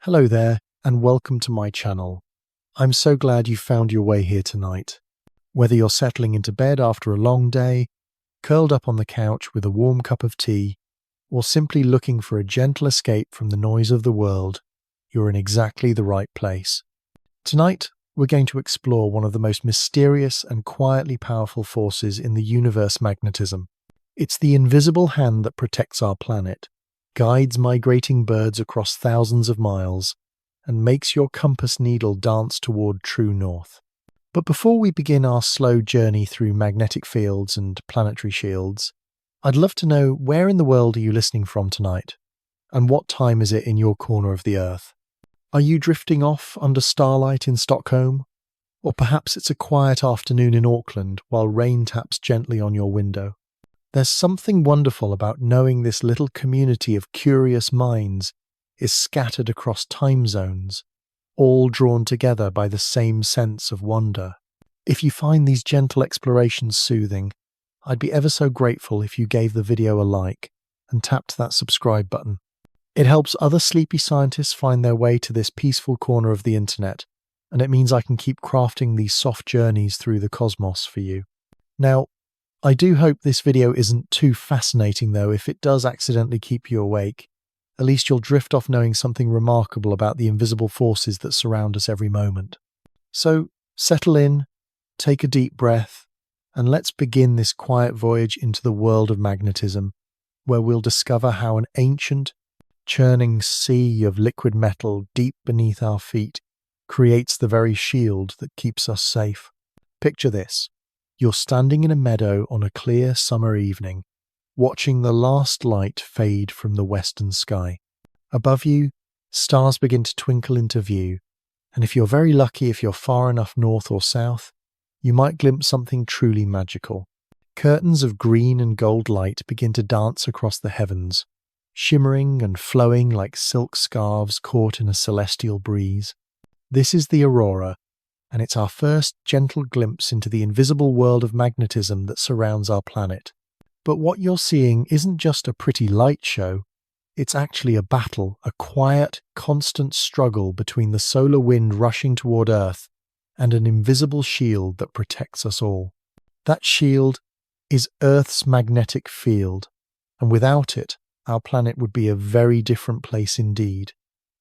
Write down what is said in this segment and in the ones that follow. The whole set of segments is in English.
Hello there, and welcome to my channel. I'm so glad you found your way here tonight. Whether you're settling into bed after a long day, curled up on the couch with a warm cup of tea, or simply looking for a gentle escape from the noise of the world, you're in exactly the right place. Tonight, we're going to explore one of the most mysterious and quietly powerful forces in the universe, magnetism. It's the invisible hand that protects our planet, guides migrating birds across thousands of miles, and makes your compass needle dance toward true north. But before we begin our slow journey through magnetic fields and planetary shields, I'd love to know, where in the world are you listening from tonight? And what time is it in your corner of the Earth? Are you drifting off under starlight in Stockholm? Or perhaps it's a quiet afternoon in Auckland while rain taps gently on your window. There's something wonderful about knowing this little community of curious minds is scattered across time zones, all drawn together by the same sense of wonder. If you find these gentle explorations soothing, I'd be ever so grateful if you gave the video a like and tapped that subscribe button. It helps other sleepy scientists find their way to this peaceful corner of the internet, and it means I can keep crafting these soft journeys through the cosmos for you. Now, I do hope this video isn't too fascinating though. If it does accidentally keep you awake, at least you'll drift off knowing something remarkable about the invisible forces that surround us every moment. So settle in, take a deep breath, and let's begin this quiet voyage into the world of magnetism, where we'll discover how an ancient, churning sea of liquid metal deep beneath our feet creates the very shield that keeps us safe. Picture this. You're standing in a meadow on a clear summer evening, watching the last light fade from the western sky. Above you, stars begin to twinkle into view, and if you're very lucky, if you're far enough north or south, you might glimpse something truly magical. Curtains of green and gold light begin to dance across the heavens, shimmering and flowing like silk scarves caught in a celestial breeze. This is the Aurora, and it's our first gentle glimpse into the invisible world of magnetism that surrounds our planet. But what you're seeing isn't just a pretty light show, it's actually a battle, a quiet, constant struggle between the solar wind rushing toward Earth and an invisible shield that protects us all. That shield is Earth's magnetic field, and without it, our planet would be a very different place indeed.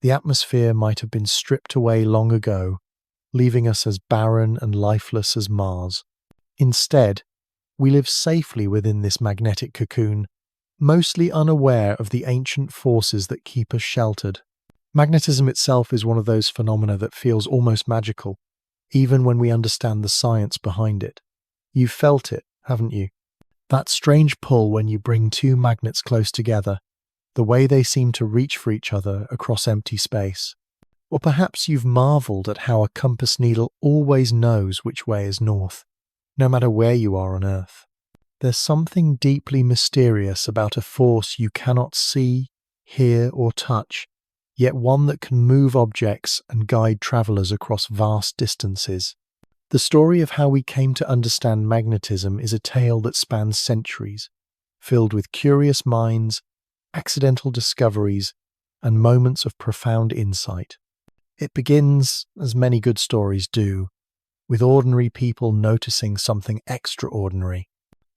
The atmosphere might have been stripped away long ago, leaving us as barren and lifeless as Mars. Instead, we live safely within this magnetic cocoon, mostly unaware of the ancient forces that keep us sheltered. Magnetism itself is one of those phenomena that feels almost magical, even when we understand the science behind it. You've felt it, haven't you? That strange pull when you bring two magnets close together, the way they seem to reach for each other across empty space. Or perhaps you've marveled at how a compass needle always knows which way is north, no matter where you are on Earth. There's something deeply mysterious about a force you cannot see, hear, or touch, yet one that can move objects and guide travelers across vast distances. The story of how we came to understand magnetism is a tale that spans centuries, filled with curious minds, accidental discoveries, and moments of profound insight. It begins, as many good stories do, with ordinary people noticing something extraordinary.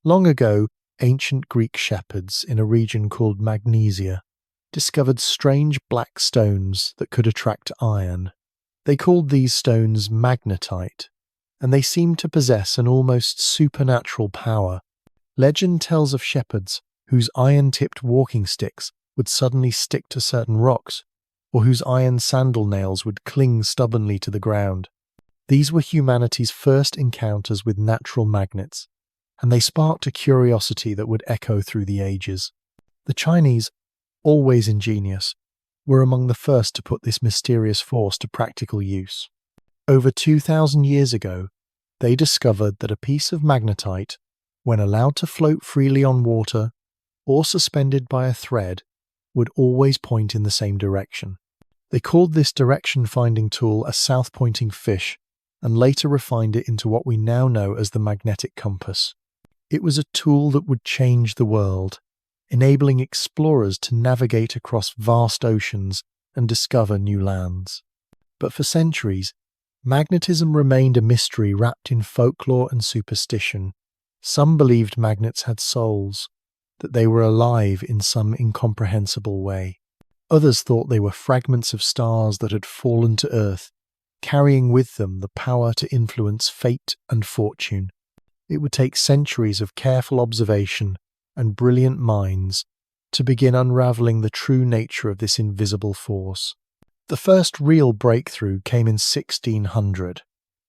Long ago, ancient Greek shepherds in a region called Magnesia discovered strange black stones that could attract iron. They called these stones magnetite, and they seemed to possess an almost supernatural power. Legend tells of shepherds whose iron-tipped walking sticks would suddenly stick to certain rocks, or whose iron sandal nails would cling stubbornly to the ground. These were humanity's first encounters with natural magnets, and they sparked a curiosity that would echo through the ages. The Chinese, always ingenious, were among the first to put this mysterious force to practical use. Over 2,000 years ago, they discovered that a piece of magnetite, when allowed to float freely on water or suspended by a thread, would always point in the same direction. They called this direction-finding tool a south-pointing fish, and later refined it into what we now know as the magnetic compass. It was a tool that would change the world, enabling explorers to navigate across vast oceans and discover new lands. But for centuries, magnetism remained a mystery wrapped in folklore and superstition. Some believed magnets had souls, that they were alive in some incomprehensible way. Others thought they were fragments of stars that had fallen to Earth, carrying with them the power to influence fate and fortune. It would take centuries of careful observation and brilliant minds to begin unraveling the true nature of this invisible force. The first real breakthrough came in 1600,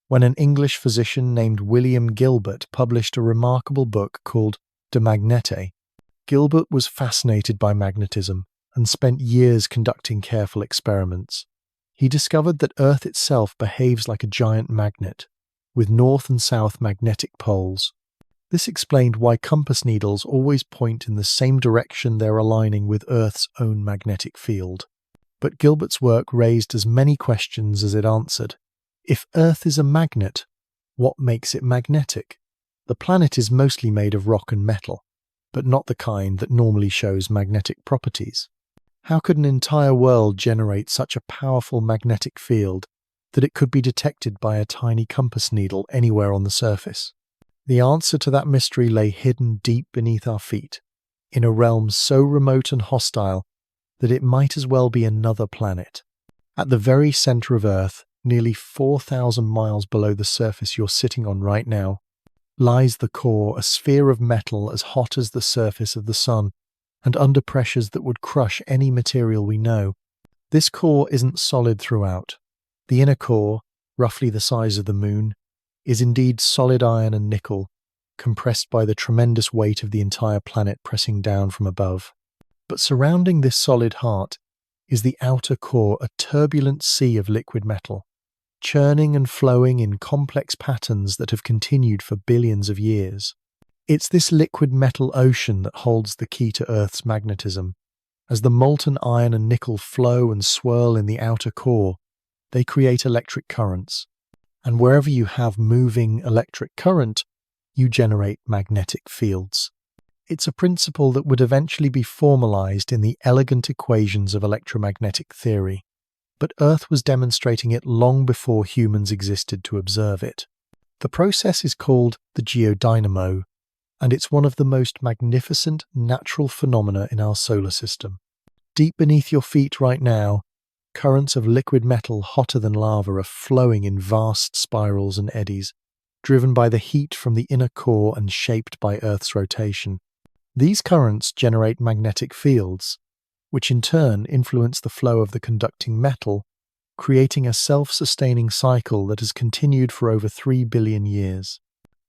when an English physician named William Gilbert published a remarkable book called De Magnete. Gilbert was fascinated by magnetism and spent years conducting careful experiments. He discovered that Earth itself behaves like a giant magnet, with north and south magnetic poles. This explained why compass needles always point in the same direction they're aligning with Earth's own magnetic field. But Gilbert's work raised as many questions as it answered. If Earth is a magnet, what makes it magnetic? The planet is mostly made of rock and metal, but not the kind that normally shows magnetic properties. How could an entire world generate such a powerful magnetic field that it could be detected by a tiny compass needle anywhere on the surface? The answer to that mystery lay hidden deep beneath our feet, in a realm so remote and hostile that it might as well be another planet. At the very center of Earth, nearly 4,000 miles below the surface you're sitting on right now, lies the core, a sphere of metal as hot as the surface of the sun, and under pressures that would crush any material we know. This core isn't solid throughout. The inner core, roughly the size of the moon, is indeed solid iron and nickel, compressed by the tremendous weight of the entire planet pressing down from above. But surrounding this solid heart is the outer core, a turbulent sea of liquid metal, churning and flowing in complex patterns that have continued for billions of years. It's this liquid metal ocean that holds the key to Earth's magnetism. As the molten iron and nickel flow and swirl in the outer core, they create electric currents. And wherever you have moving electric current, you generate magnetic fields. It's a principle that would eventually be formalized in the elegant equations of electromagnetic theory. But Earth was demonstrating it long before humans existed to observe it. The process is called the geodynamo, and it's one of the most magnificent natural phenomena in our solar system. Deep beneath your feet right now, currents of liquid metal hotter than lava are flowing in vast spirals and eddies, driven by the heat from the inner core and shaped by Earth's rotation. These currents generate magnetic fields, which in turn influence the flow of the conducting metal, creating a self-sustaining cycle that has continued for over 3 billion years.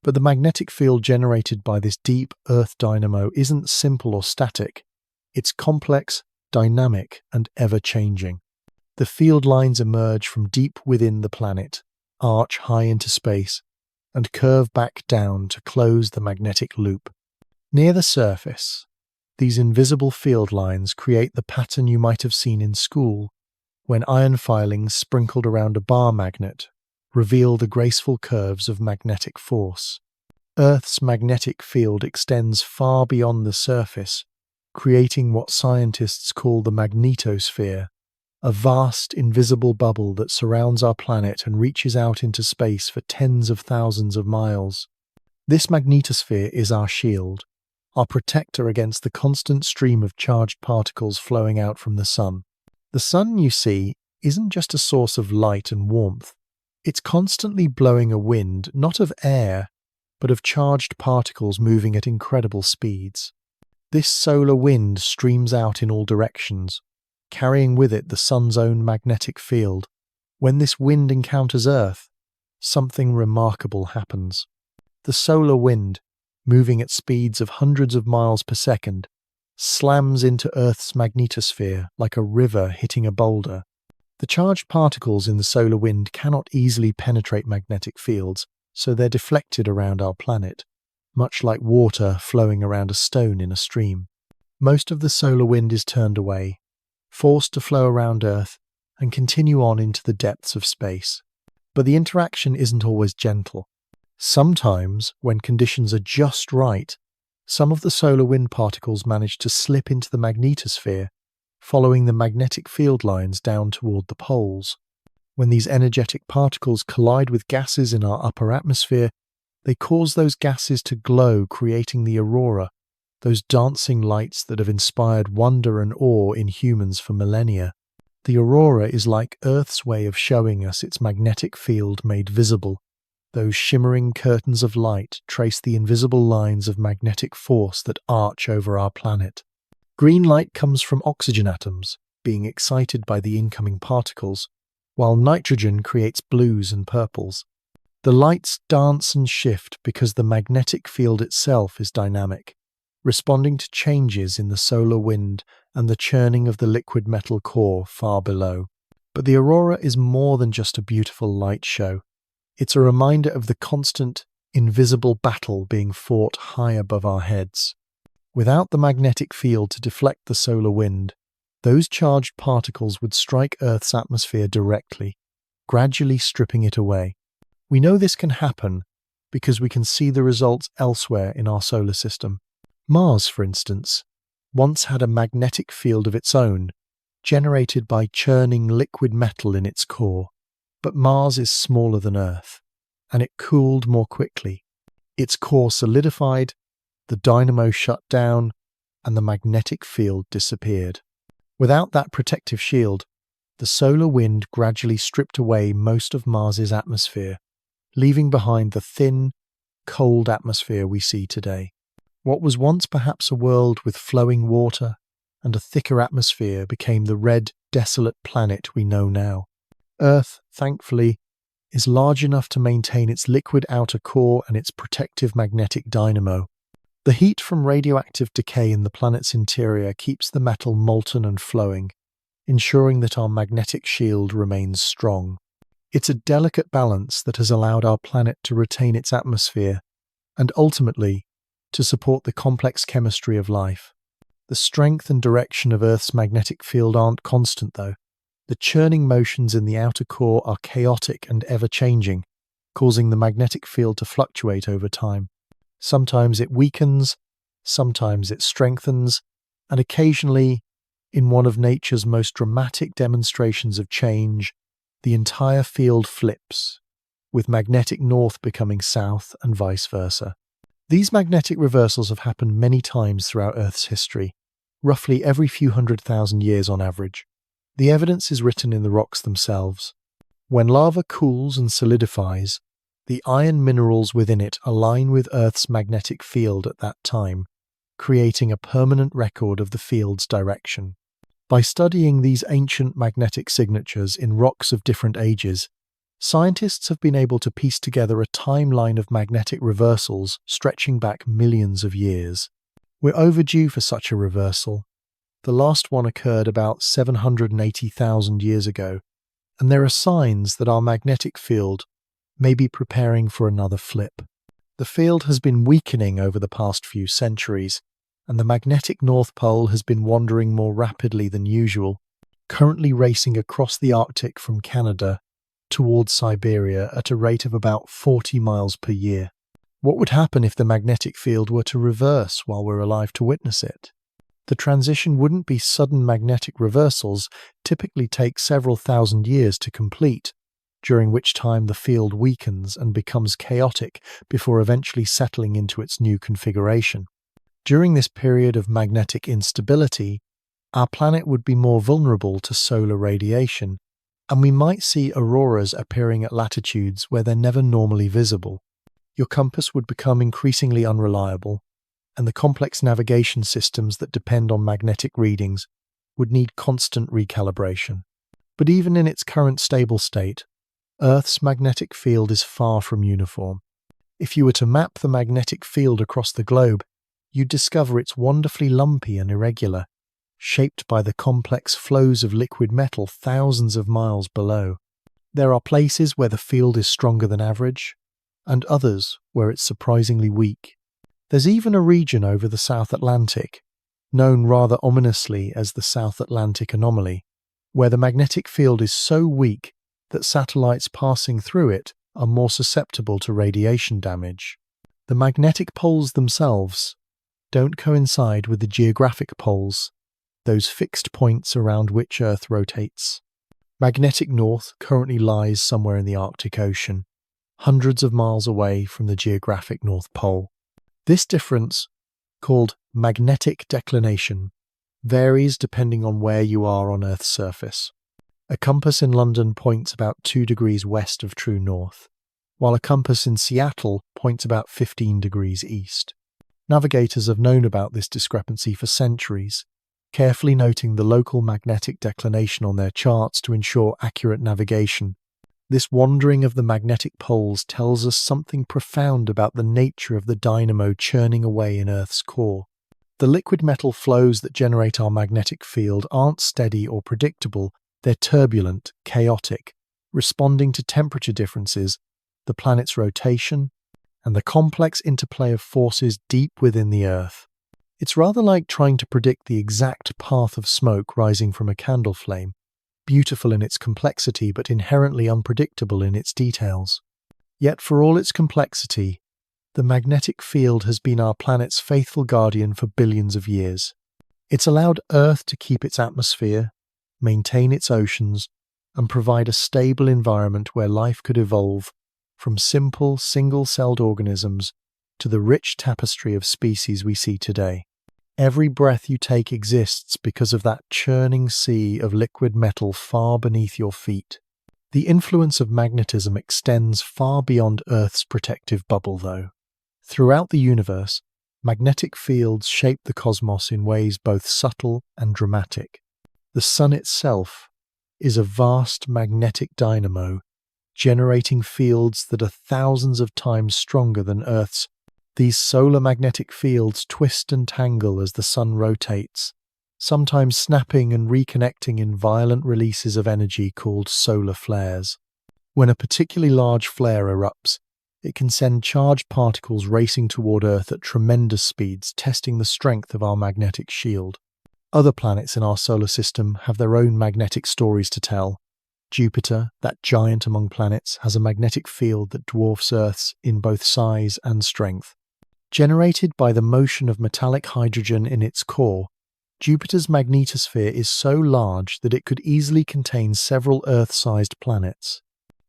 But the magnetic field generated by this deep Earth dynamo isn't simple or static. It's complex, dynamic, and ever-changing. The field lines emerge from deep within the planet, arch high into space, and curve back down to close the magnetic loop. Near the surface, these invisible field lines create the pattern you might have seen in school, when iron filings sprinkled around a bar magnet reveal the graceful curves of magnetic force. Earth's magnetic field extends far beyond the surface, creating what scientists call the magnetosphere, a vast invisible bubble that surrounds our planet and reaches out into space for tens of thousands of miles. This magnetosphere is our shield, our protector against the constant stream of charged particles flowing out from the sun. The sun, you see, isn't just a source of light and warmth. It's constantly blowing a wind, not of air, but of charged particles moving at incredible speeds. This solar wind streams out in all directions, carrying with it the sun's own magnetic field. When this wind encounters Earth, something remarkable happens. The solar wind, moving at speeds of hundreds of miles per second, slams into Earth's magnetosphere like a river hitting a boulder. The charged particles in the solar wind cannot easily penetrate magnetic fields, so they're deflected around our planet, much like water flowing around a stone in a stream. Most of the solar wind is turned away, forced to flow around Earth and continue on into the depths of space. But the interaction isn't always gentle. Sometimes, when conditions are just right, some of the solar wind particles manage to slip into the magnetosphere following the magnetic field lines down toward the poles. When these energetic particles collide with gases in our upper atmosphere, they cause those gases to glow, creating the aurora, those dancing lights that have inspired wonder and awe in humans for millennia. The aurora is like Earth's way of showing us its magnetic field made visible. Those shimmering curtains of light trace the invisible lines of magnetic force that arch over our planet. Green light comes from oxygen atoms, being excited by the incoming particles, while nitrogen creates blues and purples. The lights dance and shift because the magnetic field itself is dynamic, responding to changes in the solar wind and the churning of the liquid metal core far below. But the aurora is more than just a beautiful light show. It's a reminder of the constant, invisible battle being fought high above our heads. Without the magnetic field to deflect the solar wind, those charged particles would strike Earth's atmosphere directly, gradually stripping it away. We know this can happen because we can see the results elsewhere in our solar system. Mars, for instance, once had a magnetic field of its own, generated by churning liquid metal in its core. But Mars is smaller than Earth, and it cooled more quickly. Its core solidified, the dynamo shut down, and the magnetic field disappeared. Without that protective shield, the solar wind gradually stripped away most of Mars's atmosphere, leaving behind the thin, cold atmosphere we see today. What was once perhaps a world with flowing water and a thicker atmosphere became the red, desolate planet we know now. Earth, thankfully, is large enough to maintain its liquid outer core and its protective magnetic dynamo. The heat from radioactive decay in the planet's interior keeps the metal molten and flowing, ensuring that our magnetic shield remains strong. It's a delicate balance that has allowed our planet to retain its atmosphere and ultimately to support the complex chemistry of life. The strength and direction of Earth's magnetic field aren't constant, though. The churning motions in the outer core are chaotic and ever-changing, causing the magnetic field to fluctuate over time. Sometimes it weakens, sometimes it strengthens, and occasionally, in one of nature's most dramatic demonstrations of change, the entire field flips, with magnetic north becoming south and vice versa. These magnetic reversals have happened many times throughout Earth's history, roughly every few 100,000 years on average. The evidence is written in the rocks themselves. When lava cools and solidifies, the iron minerals within it align with Earth's magnetic field at that time, creating a permanent record of the field's direction. By studying these ancient magnetic signatures in rocks of different ages, scientists have been able to piece together a timeline of magnetic reversals stretching back millions of years. We're overdue for such a reversal. The last one occurred about 780,000 years ago, and there are signs that our magnetic field may be preparing for another flip. The field has been weakening over the past few centuries, and the magnetic North Pole has been wandering more rapidly than usual, currently racing across the Arctic from Canada towards Siberia at a rate of about 40 miles per year. What would happen if the magnetic field were to reverse while we're alive to witness it? The transition wouldn't be sudden magnetic reversals, typically take several thousand years to complete, during which time the field weakens and becomes chaotic before eventually settling into its new configuration. During this period of magnetic instability, our planet would be more vulnerable to solar radiation, and we might see auroras appearing at latitudes where they're never normally visible. Your compass would become increasingly unreliable, and the complex navigation systems that depend on magnetic readings would need constant recalibration. But even in its current stable state, Earth's magnetic field is far from uniform. If you were to map the magnetic field across the globe, you'd discover it's wonderfully lumpy and irregular, shaped by the complex flows of liquid metal thousands of miles below. There are places where the field is stronger than average, and others where it's surprisingly weak. There's even a region over the South Atlantic, known rather ominously as the South Atlantic Anomaly, where the magnetic field is so weak that satellites passing through it are more susceptible to radiation damage. The magnetic poles themselves don't coincide with the geographic poles. those fixed points around which Earth rotates. Magnetic north currently lies somewhere in the Arctic Ocean, hundreds of miles away from the geographic North Pole. This difference, called magnetic declination, varies depending on where you are on Earth's surface. A compass in London points about 2 degrees west of true north, while a compass in Seattle points about 15 degrees east. Navigators have known about this discrepancy for centuries, carefully noting the local magnetic declination on their charts to ensure accurate navigation. This wandering of the magnetic poles tells us something profound about the nature of the dynamo churning away in Earth's core. The liquid metal flows that generate our magnetic field aren't steady or predictable, they're turbulent, chaotic, responding to temperature differences, the planet's rotation, and the complex interplay of forces deep within the Earth. It's rather like trying to predict the exact path of smoke rising from a candle flame, beautiful in its complexity but inherently unpredictable in its details. Yet for all its complexity, the magnetic field has been our planet's faithful guardian for billions of years. It's allowed Earth to keep its atmosphere, maintain its oceans, and provide a stable environment where life could evolve from simple, single-celled organisms to the rich tapestry of species we see today. Every breath you take exists because of that churning sea of liquid metal far beneath your feet. The influence of magnetism extends far beyond Earth's protective bubble, though. Throughout the universe, magnetic fields shape the cosmos in ways both subtle and dramatic. The Sun itself is a vast magnetic dynamo, generating fields that are thousands of times stronger than Earth's. These solar magnetic fields twist and tangle as the Sun rotates, sometimes snapping and reconnecting in violent releases of energy called solar flares. When a particularly large flare erupts, it can send charged particles racing toward Earth at tremendous speeds, testing the strength of our magnetic shield. Other planets in our solar system have their own magnetic stories to tell. Jupiter, that giant among planets, has a magnetic field that dwarfs Earth's in both size and strength. Generated by the motion of metallic hydrogen in its core, Jupiter's magnetosphere is so large that it could easily contain several Earth-sized planets.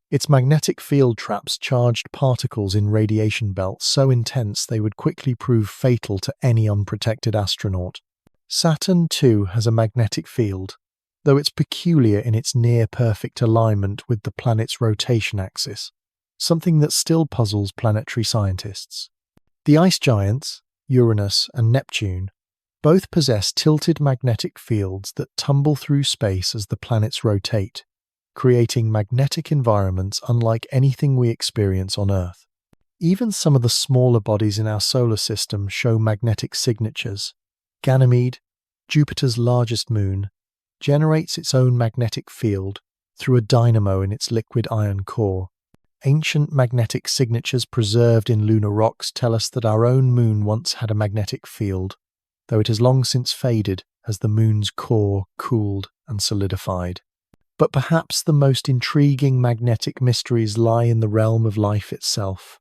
Its magnetic field traps charged particles in radiation belts so intense they would quickly prove fatal to any unprotected astronaut. Saturn, too, has a magnetic field, though it's peculiar in its near-perfect alignment with the planet's rotation axis, something that still puzzles planetary scientists. The ice giants, Uranus and Neptune, both possess tilted magnetic fields that tumble through space as the planets rotate, creating magnetic environments unlike anything we experience on Earth. Even some of the smaller bodies in our solar system show magnetic signatures. Ganymede, Jupiter's largest moon, generates its own magnetic field through a dynamo in its liquid iron core. Ancient magnetic signatures preserved in lunar rocks tell us that our own moon once had a magnetic field, though it has long since faded as the moon's core cooled and solidified. But perhaps the most intriguing magnetic mysteries lie in the realm of life itself.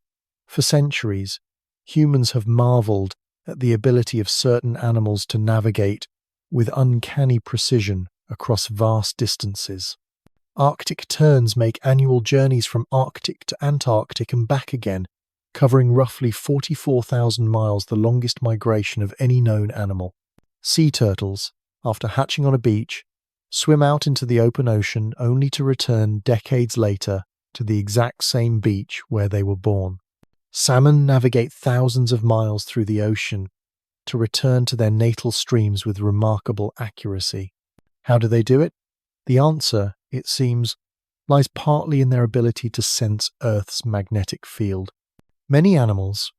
For centuries, humans have marveled at the ability of certain animals to navigate with uncanny precision across vast distances. Arctic terns make annual journeys from Arctic to Antarctic and back again, covering roughly 44,000 miles, the longest migration of any known animal. Sea turtles, after hatching on a beach, swim out into the open ocean only to return decades later to the exact same beach where they were born. Salmon navigate thousands of miles through the ocean to return to their natal streams with remarkable accuracy. How do they do it? The answer, it seems, lies partly in their ability to sense Earth's magnetic field. Many animals,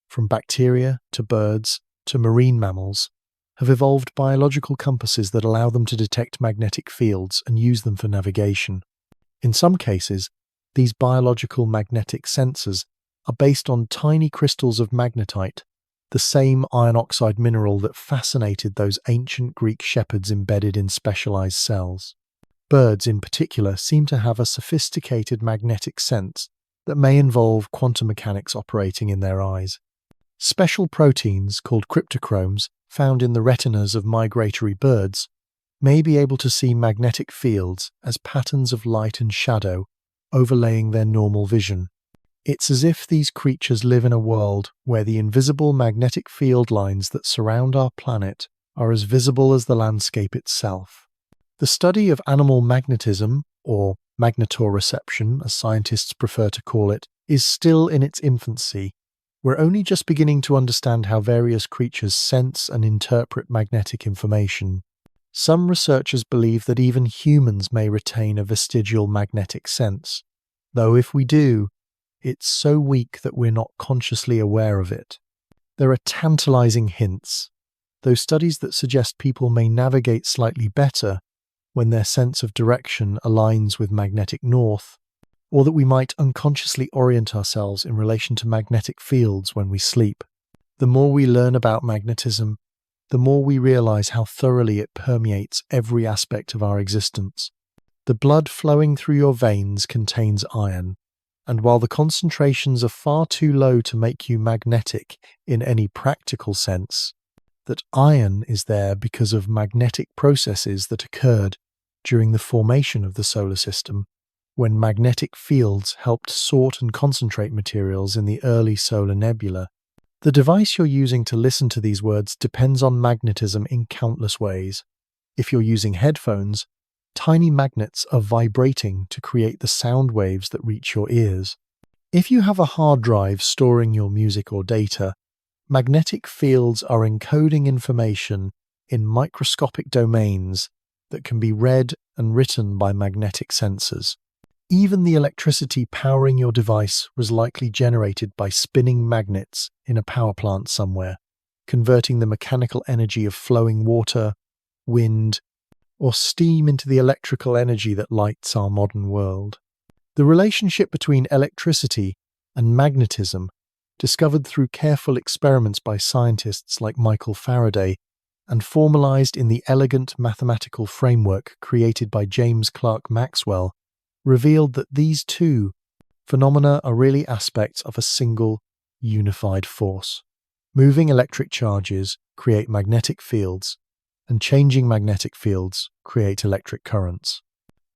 from bacteria to birds to marine mammals, have evolved biological compasses that allow them to detect magnetic fields and use them for navigation. In some cases, these biological magnetic sensors are based on tiny crystals of magnetite, the same iron oxide mineral that fascinated those ancient Greek shepherds embedded in specialized cells. Birds, in particular, seem to have a sophisticated magnetic sense that may involve quantum mechanics operating in their eyes. Special proteins called cryptochromes found in the retinas of migratory birds may be able to see magnetic fields as patterns of light and shadow overlaying their normal vision. It's as if these creatures live in a world where the invisible magnetic field lines that surround our planet are as visible as the landscape itself. The study of animal magnetism, or magnetoreception as scientists prefer to call it, is still in its infancy. We're only just beginning to understand how various creatures sense and interpret magnetic information. Some researchers believe that even humans may retain a vestigial magnetic sense, though if we do, it's so weak that we're not consciously aware of it. There are tantalizing hints, those studies that suggest people may navigate slightly better when their sense of direction aligns with magnetic north, or that we might unconsciously orient ourselves in relation to magnetic fields when we sleep. The more we learn about magnetism, the more we realize how thoroughly it permeates every aspect of our existence. The blood flowing through your veins contains iron, and while the concentrations are far too low to make you magnetic in any practical sense, that iron is there because of magnetic processes that occurred during the formation of the solar system, when magnetic fields helped sort and concentrate materials in the early solar nebula. The device you're using to listen to these words depends on magnetism in countless ways. If you're using headphones, tiny magnets are vibrating to create the sound waves that reach your ears. If you have a hard drive storing your music or data, magnetic fields are encoding information in microscopic domains that can be read and written by magnetic sensors. Even the electricity powering your device was likely generated by spinning magnets in a power plant somewhere, converting the mechanical energy of flowing water, wind, or steam into the electrical energy that lights our modern world. The relationship between electricity and magnetism, discovered through careful experiments by scientists like Michael Faraday and formalized in the elegant mathematical framework created by James Clerk Maxwell, revealed that these two phenomena are really aspects of a single, unified force. Moving electric charges create magnetic fields, and changing magnetic fields create electric currents.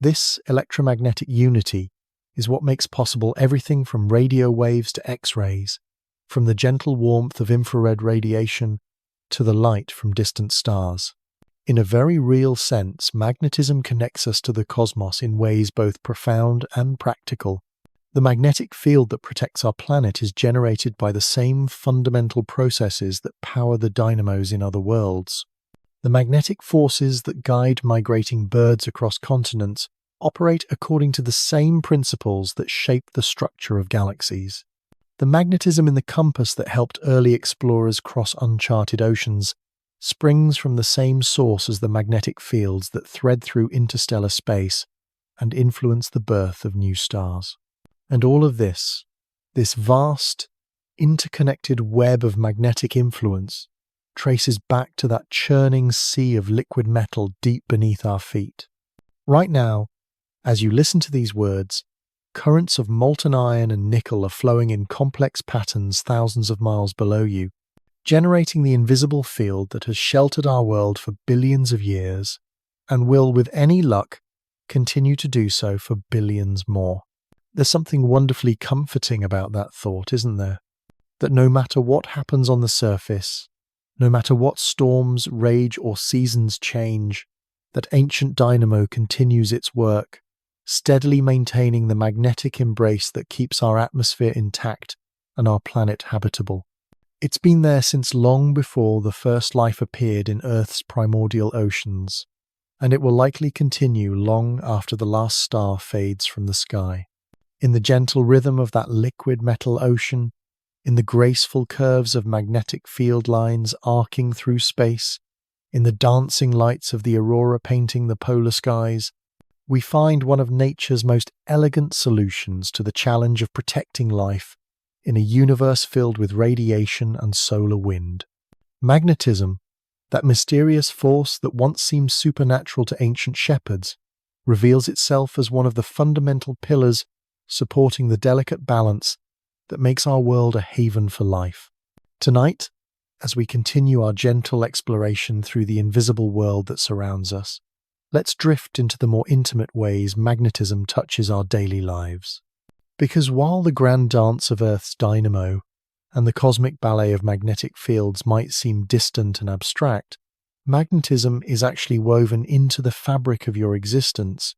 This electromagnetic unity is what makes possible everything from radio waves to X-rays, from the gentle warmth of infrared radiation to the light from distant stars. In a very real sense, magnetism connects us to the cosmos in ways both profound and practical. The magnetic field that protects our planet is generated by the same fundamental processes that power the dynamos in other worlds. The magnetic forces that guide migrating birds across continents operate according to the same principles that shape the structure of galaxies. The magnetism in the compass that helped early explorers cross uncharted oceans springs from the same source as the magnetic fields that thread through interstellar space and influence the birth of new stars. And all of this vast, interconnected web of magnetic influence, traces back to that churning sea of liquid metal deep beneath our feet. Right now, as you listen to these words, currents of molten iron and nickel are flowing in complex patterns thousands of miles below you, generating the invisible field that has sheltered our world for billions of years and will, with any luck, continue to do so for billions more. There's something wonderfully comforting about that thought, isn't there? That no matter what happens on the surface, no matter what storms rage or seasons change, that ancient dynamo continues its work, steadily maintaining the magnetic embrace that keeps our atmosphere intact and our planet habitable. It's been there since long before the first life appeared in Earth's primordial oceans, and it will likely continue long after the last star fades from the sky. In the gentle rhythm of that liquid metal ocean, in the graceful curves of magnetic field lines arcing through space, in the dancing lights of the aurora painting the polar skies, we find one of nature's most elegant solutions to the challenge of protecting life in a universe filled with radiation and solar wind. Magnetism, that mysterious force that once seemed supernatural to ancient shepherds, reveals itself as one of the fundamental pillars supporting the delicate balance that makes our world a haven for life. Tonight, as we continue our gentle exploration through the invisible world that surrounds us, let's drift into the more intimate ways magnetism touches our daily lives. Because while the grand dance of Earth's dynamo and the cosmic ballet of magnetic fields might seem distant and abstract, magnetism is actually woven into the fabric of your existence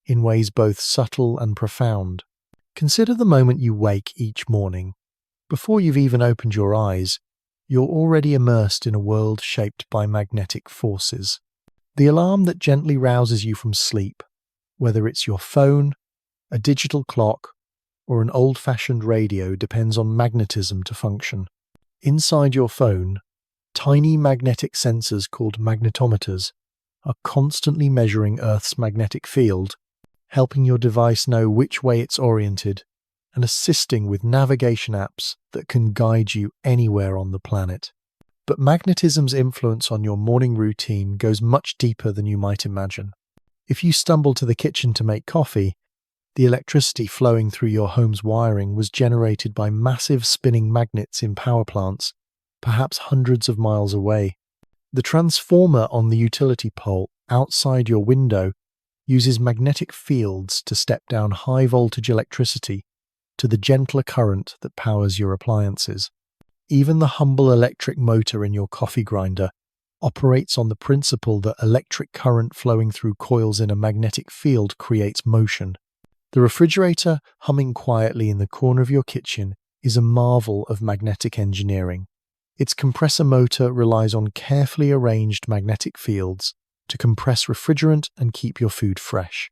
in ways both subtle and profound. Consider the moment you wake each morning. Before you've even opened your eyes, you're already immersed in a world shaped by magnetic forces. The alarm that gently rouses you from sleep, whether it's your phone, a digital clock, or an old-fashioned radio, depends on magnetism to function. Inside your phone, tiny magnetic sensors called magnetometers are constantly measuring Earth's magnetic field, helping your device know which way it's oriented and assisting with navigation apps that can guide you anywhere on the planet. But magnetism's influence on your morning routine goes much deeper than you might imagine. If you stumble to the kitchen to make coffee, the electricity flowing through your home's wiring was generated by massive spinning magnets in power plants, perhaps hundreds of miles away. The transformer on the utility pole outside your window uses magnetic fields to step down high-voltage electricity to the gentler current that powers your appliances. Even the humble electric motor in your coffee grinder operates on the principle that electric current flowing through coils in a magnetic field creates motion. The refrigerator humming quietly in the corner of your kitchen is a marvel of magnetic engineering. Its compressor motor relies on carefully arranged magnetic fields to compress refrigerant and keep your food fresh.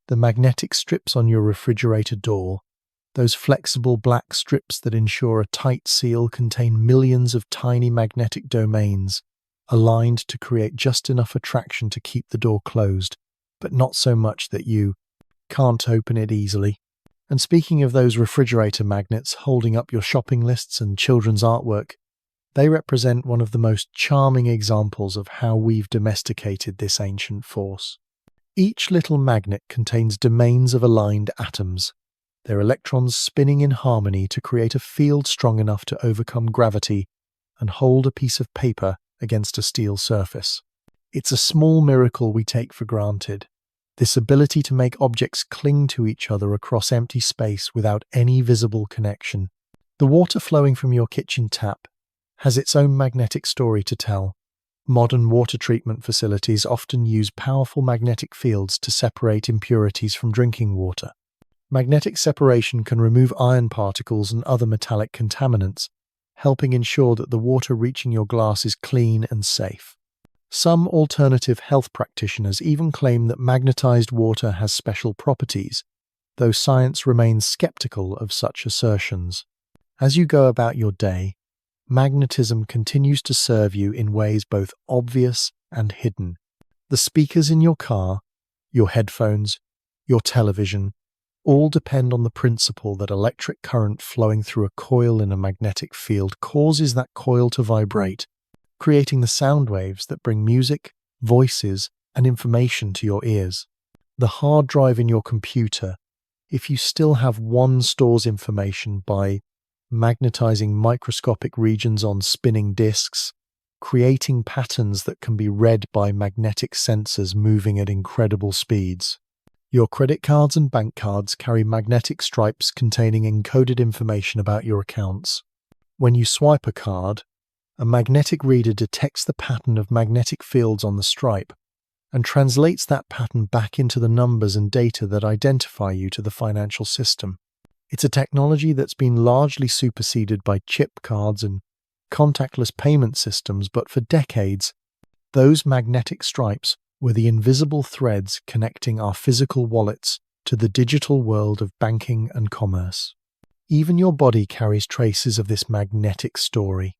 The magnetic strips on your refrigerator door, those flexible black strips that ensure a tight seal, contain millions of tiny magnetic domains aligned to create just enough attraction to keep the door closed, but not so much that you can't open it easily. And speaking of those refrigerator magnets holding up your shopping lists and children's artwork, they represent one of the most charming examples of how we've domesticated this ancient force. Each little magnet contains domains of aligned atoms, their electrons spinning in harmony to create a field strong enough to overcome gravity and hold a piece of paper against a steel surface. It's a small miracle we take for granted, this ability to make objects cling to each other across empty space without any visible connection. The water flowing from your kitchen tap has its own magnetic story to tell. Modern water treatment facilities often use powerful magnetic fields to separate impurities from drinking water. Magnetic separation can remove iron particles and other metallic contaminants, helping ensure that the water reaching your glass is clean and safe. Some alternative health practitioners even claim that magnetized water has special properties, though science remains skeptical of such assertions. As you go about your day, magnetism continues to serve you in ways both obvious and hidden. The speakers in your car, your headphones, your television, all depend on the principle that electric current flowing through a coil in a magnetic field causes that coil to vibrate, creating the sound waves that bring music, voices, and information to your ears. The hard drive in your computer, if you still have one, stores information by magnetizing microscopic regions on spinning disks, creating patterns that can be read by magnetic sensors moving at incredible speeds. Your credit cards and bank cards carry magnetic stripes containing encoded information about your accounts. When you swipe a card, a magnetic reader detects the pattern of magnetic fields on the stripe and translates that pattern back into the numbers and data that identify you to the financial system. It's a technology that's been largely superseded by chip cards and contactless payment systems, but for decades, those magnetic stripes were the invisible threads connecting our physical wallets to the digital world of banking and commerce. Even your body carries traces of this magnetic story.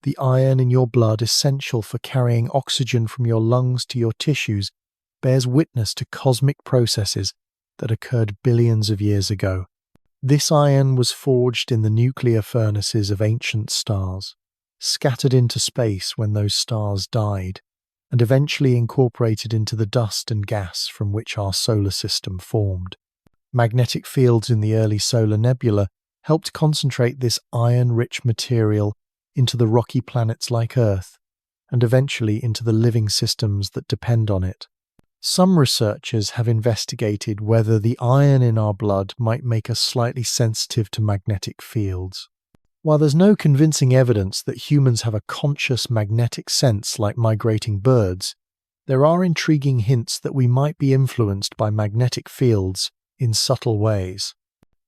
The iron in your blood, essential for carrying oxygen from your lungs to your tissues, bears witness to cosmic processes that occurred billions of years ago. This iron was forged in the nuclear furnaces of ancient stars, scattered into space when those stars died, and eventually incorporated into the dust and gas from which our solar system formed. Magnetic fields in the early solar nebula helped concentrate this iron-rich material into the rocky planets like Earth, and eventually into the living systems that depend on it. Some researchers have investigated whether the iron in our blood might make us slightly sensitive to magnetic fields. While there's no convincing evidence that humans have a conscious magnetic sense like migrating birds, there are intriguing hints that we might be influenced by magnetic fields in subtle ways.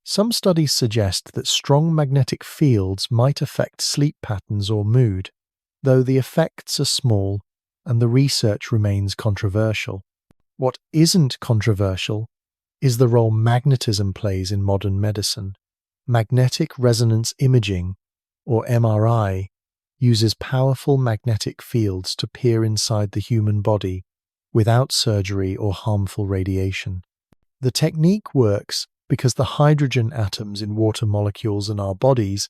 Some studies suggest that strong magnetic fields might affect sleep patterns or mood, though the effects are small and the research remains controversial. What isn't controversial is the role magnetism plays in modern medicine. Magnetic resonance imaging, or MRI, uses powerful magnetic fields to peer inside the human body without surgery or harmful radiation. The technique works because the hydrogen atoms in water molecules in our bodies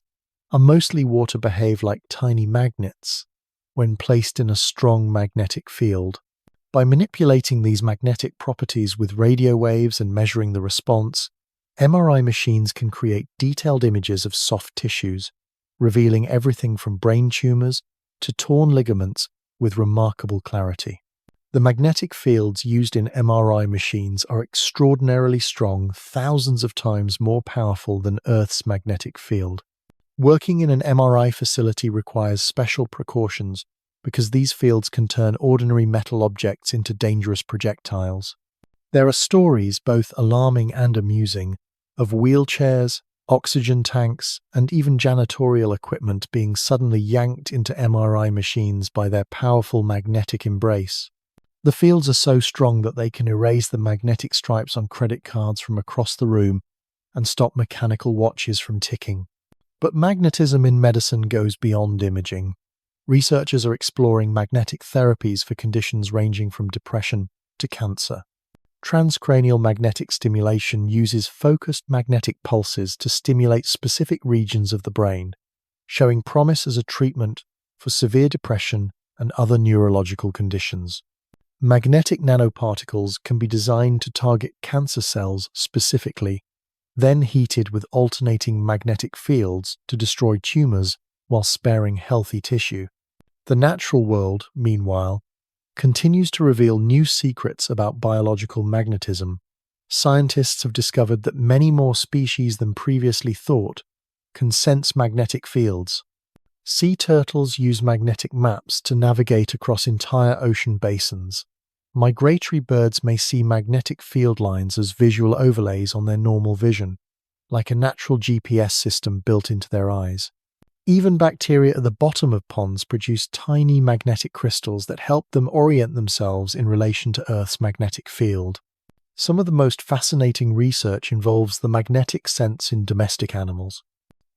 are mostly water behave like tiny magnets when placed in a strong magnetic field. By manipulating these magnetic properties with radio waves and measuring the response, MRI machines can create detailed images of soft tissues, revealing everything from brain tumors to torn ligaments with remarkable clarity. The magnetic fields used in MRI machines are extraordinarily strong, thousands of times more powerful than Earth's magnetic field. Working in an MRI facility requires special precautions because these fields can turn ordinary metal objects into dangerous projectiles. There are stories, both alarming and amusing, of wheelchairs, oxygen tanks, and even janitorial equipment being suddenly yanked into MRI machines by their powerful magnetic embrace. The fields are so strong that they can erase the magnetic stripes on credit cards from across the room and stop mechanical watches from ticking. But magnetism in medicine goes beyond imaging. Researchers are exploring magnetic therapies for conditions ranging from depression to cancer. Transcranial magnetic stimulation uses focused magnetic pulses to stimulate specific regions of the brain, showing promise as a treatment for severe depression and other neurological conditions. Magnetic nanoparticles can be designed to target cancer cells specifically, then heated with alternating magnetic fields to destroy tumors while sparing healthy tissue. The natural world, meanwhile, continues to reveal new secrets about biological magnetism. Scientists have discovered that many more species than previously thought can sense magnetic fields. Sea turtles use magnetic maps to navigate across entire ocean basins. Migratory birds may see magnetic field lines as visual overlays on their normal vision, like a natural GPS system built into their eyes. Even bacteria at the bottom of ponds produce tiny magnetic crystals that help them orient themselves in relation to Earth's magnetic field. Some of the most fascinating research involves the magnetic sense in domestic animals.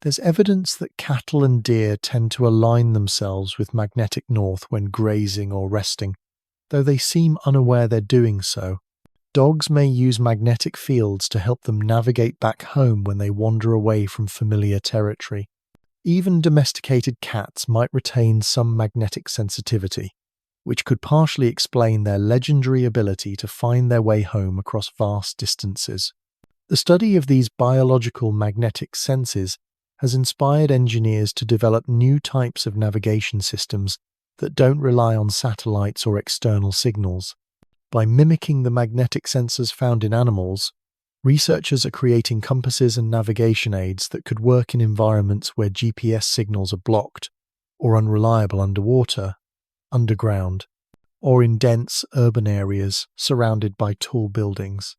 There's evidence that cattle and deer tend to align themselves with magnetic north when grazing or resting, though they seem unaware they're doing so. Dogs may use magnetic fields to help them navigate back home when they wander away from familiar territory. Even domesticated cats might retain some magnetic sensitivity, which could partially explain their legendary ability to find their way home across vast distances. The study of these biological magnetic senses has inspired engineers to develop new types of navigation systems that don't rely on satellites or external signals. By mimicking the magnetic sensors found in animals, researchers are creating compasses and navigation aids that could work in environments where GPS signals are blocked or unreliable underwater, underground, or in dense urban areas surrounded by tall buildings.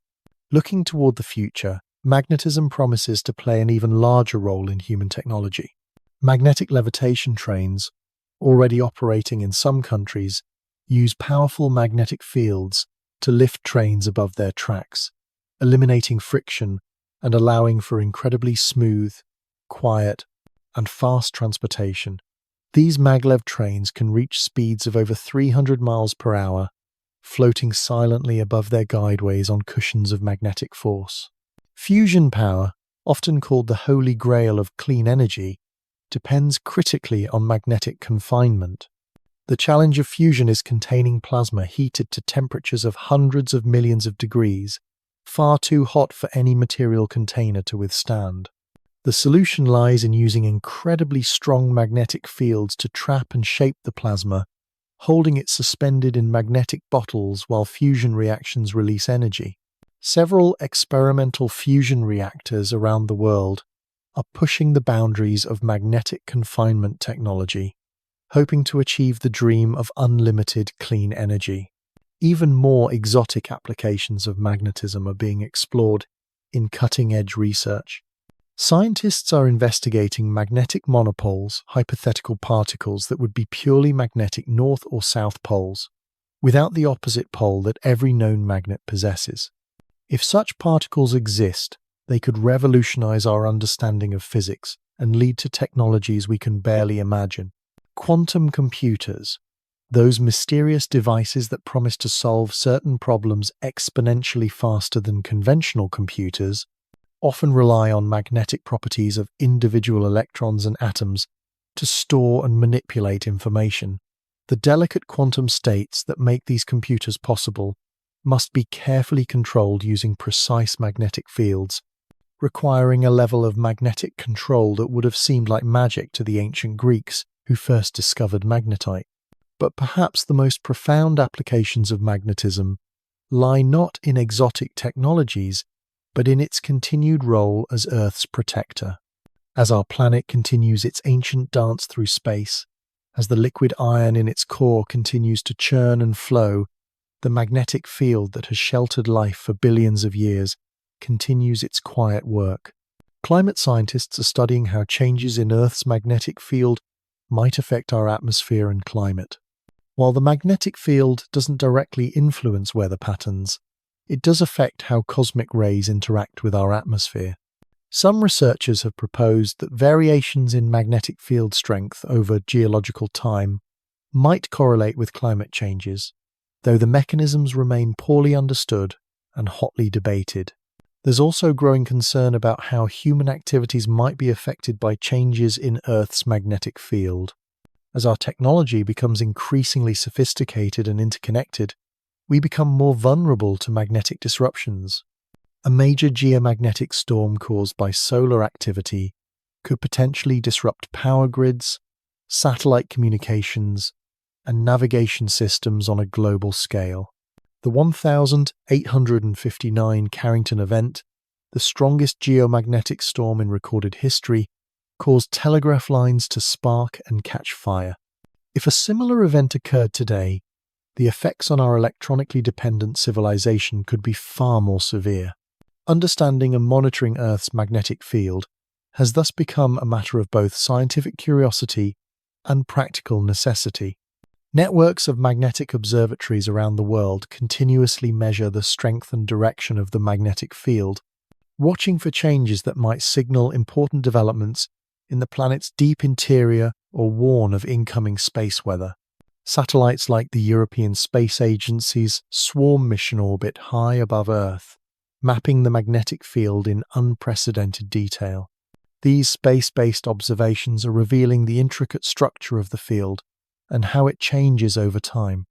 Looking toward the future, magnetism promises to play an even larger role in human technology. Magnetic levitation trains, already operating in some countries, use powerful magnetic fields to lift trains above their tracks, eliminating friction and allowing for incredibly smooth, quiet, and fast transportation. These maglev trains can reach speeds of over 300 miles per hour, floating silently above their guideways on cushions of magnetic force. Fusion power, often called the holy grail of clean energy, depends critically on magnetic confinement. The challenge of fusion is containing plasma heated to temperatures of hundreds of millions of degrees, far too hot for any material container to withstand. The solution lies in using incredibly strong magnetic fields to trap and shape the plasma, holding it suspended in magnetic bottles while fusion reactions release energy. Several experimental fusion reactors around the world are pushing the boundaries of magnetic confinement technology, hoping to achieve the dream of unlimited clean energy. Even more exotic applications of magnetism are being explored in cutting-edge research. Scientists are investigating magnetic monopoles, hypothetical particles that would be purely magnetic north or south poles, without the opposite pole that every known magnet possesses. If such particles exist, they could revolutionize our understanding of physics and lead to technologies we can barely imagine. Quantum computers, those mysterious devices that promise to solve certain problems exponentially faster than conventional computers, often rely on magnetic properties of individual electrons and atoms to store and manipulate information. The delicate quantum states that make these computers possible must be carefully controlled using precise magnetic fields, requiring a level of magnetic control that would have seemed like magic to the ancient Greeks who first discovered magnetite. But perhaps the most profound applications of magnetism lie not in exotic technologies, but in its continued role as Earth's protector. As our planet continues its ancient dance through space, as the liquid iron in its core continues to churn and flow, the magnetic field that has sheltered life for billions of years continues its quiet work. Climate scientists are studying how changes in Earth's magnetic field might affect our atmosphere and climate. While the magnetic field doesn't directly influence weather patterns, it does affect how cosmic rays interact with our atmosphere. Some researchers have proposed that variations in magnetic field strength over geological time might correlate with climate changes, though the mechanisms remain poorly understood and hotly debated. There's also growing concern about how human activities might be affected by changes in Earth's magnetic field. As our technology becomes increasingly sophisticated and interconnected, we become more vulnerable to magnetic disruptions. A major geomagnetic storm caused by solar activity could potentially disrupt power grids, satellite communications, and navigation systems on a global scale. The 1859 Carrington event, the strongest geomagnetic storm in recorded history, caused telegraph lines to spark and catch fire. If a similar event occurred today, the effects on our electronically dependent civilization could be far more severe. Understanding and monitoring Earth's magnetic field has thus become a matter of both scientific curiosity and practical necessity. Networks of magnetic observatories around the world continuously measure the strength and direction of the magnetic field, watching for changes that might signal important developments in the planet's deep interior or warn of incoming space weather. Satellites like the European Space Agency's Swarm mission orbit high above Earth, mapping the magnetic field in unprecedented detail. These space-based observations are revealing the intricate structure of the field and how it changes over time.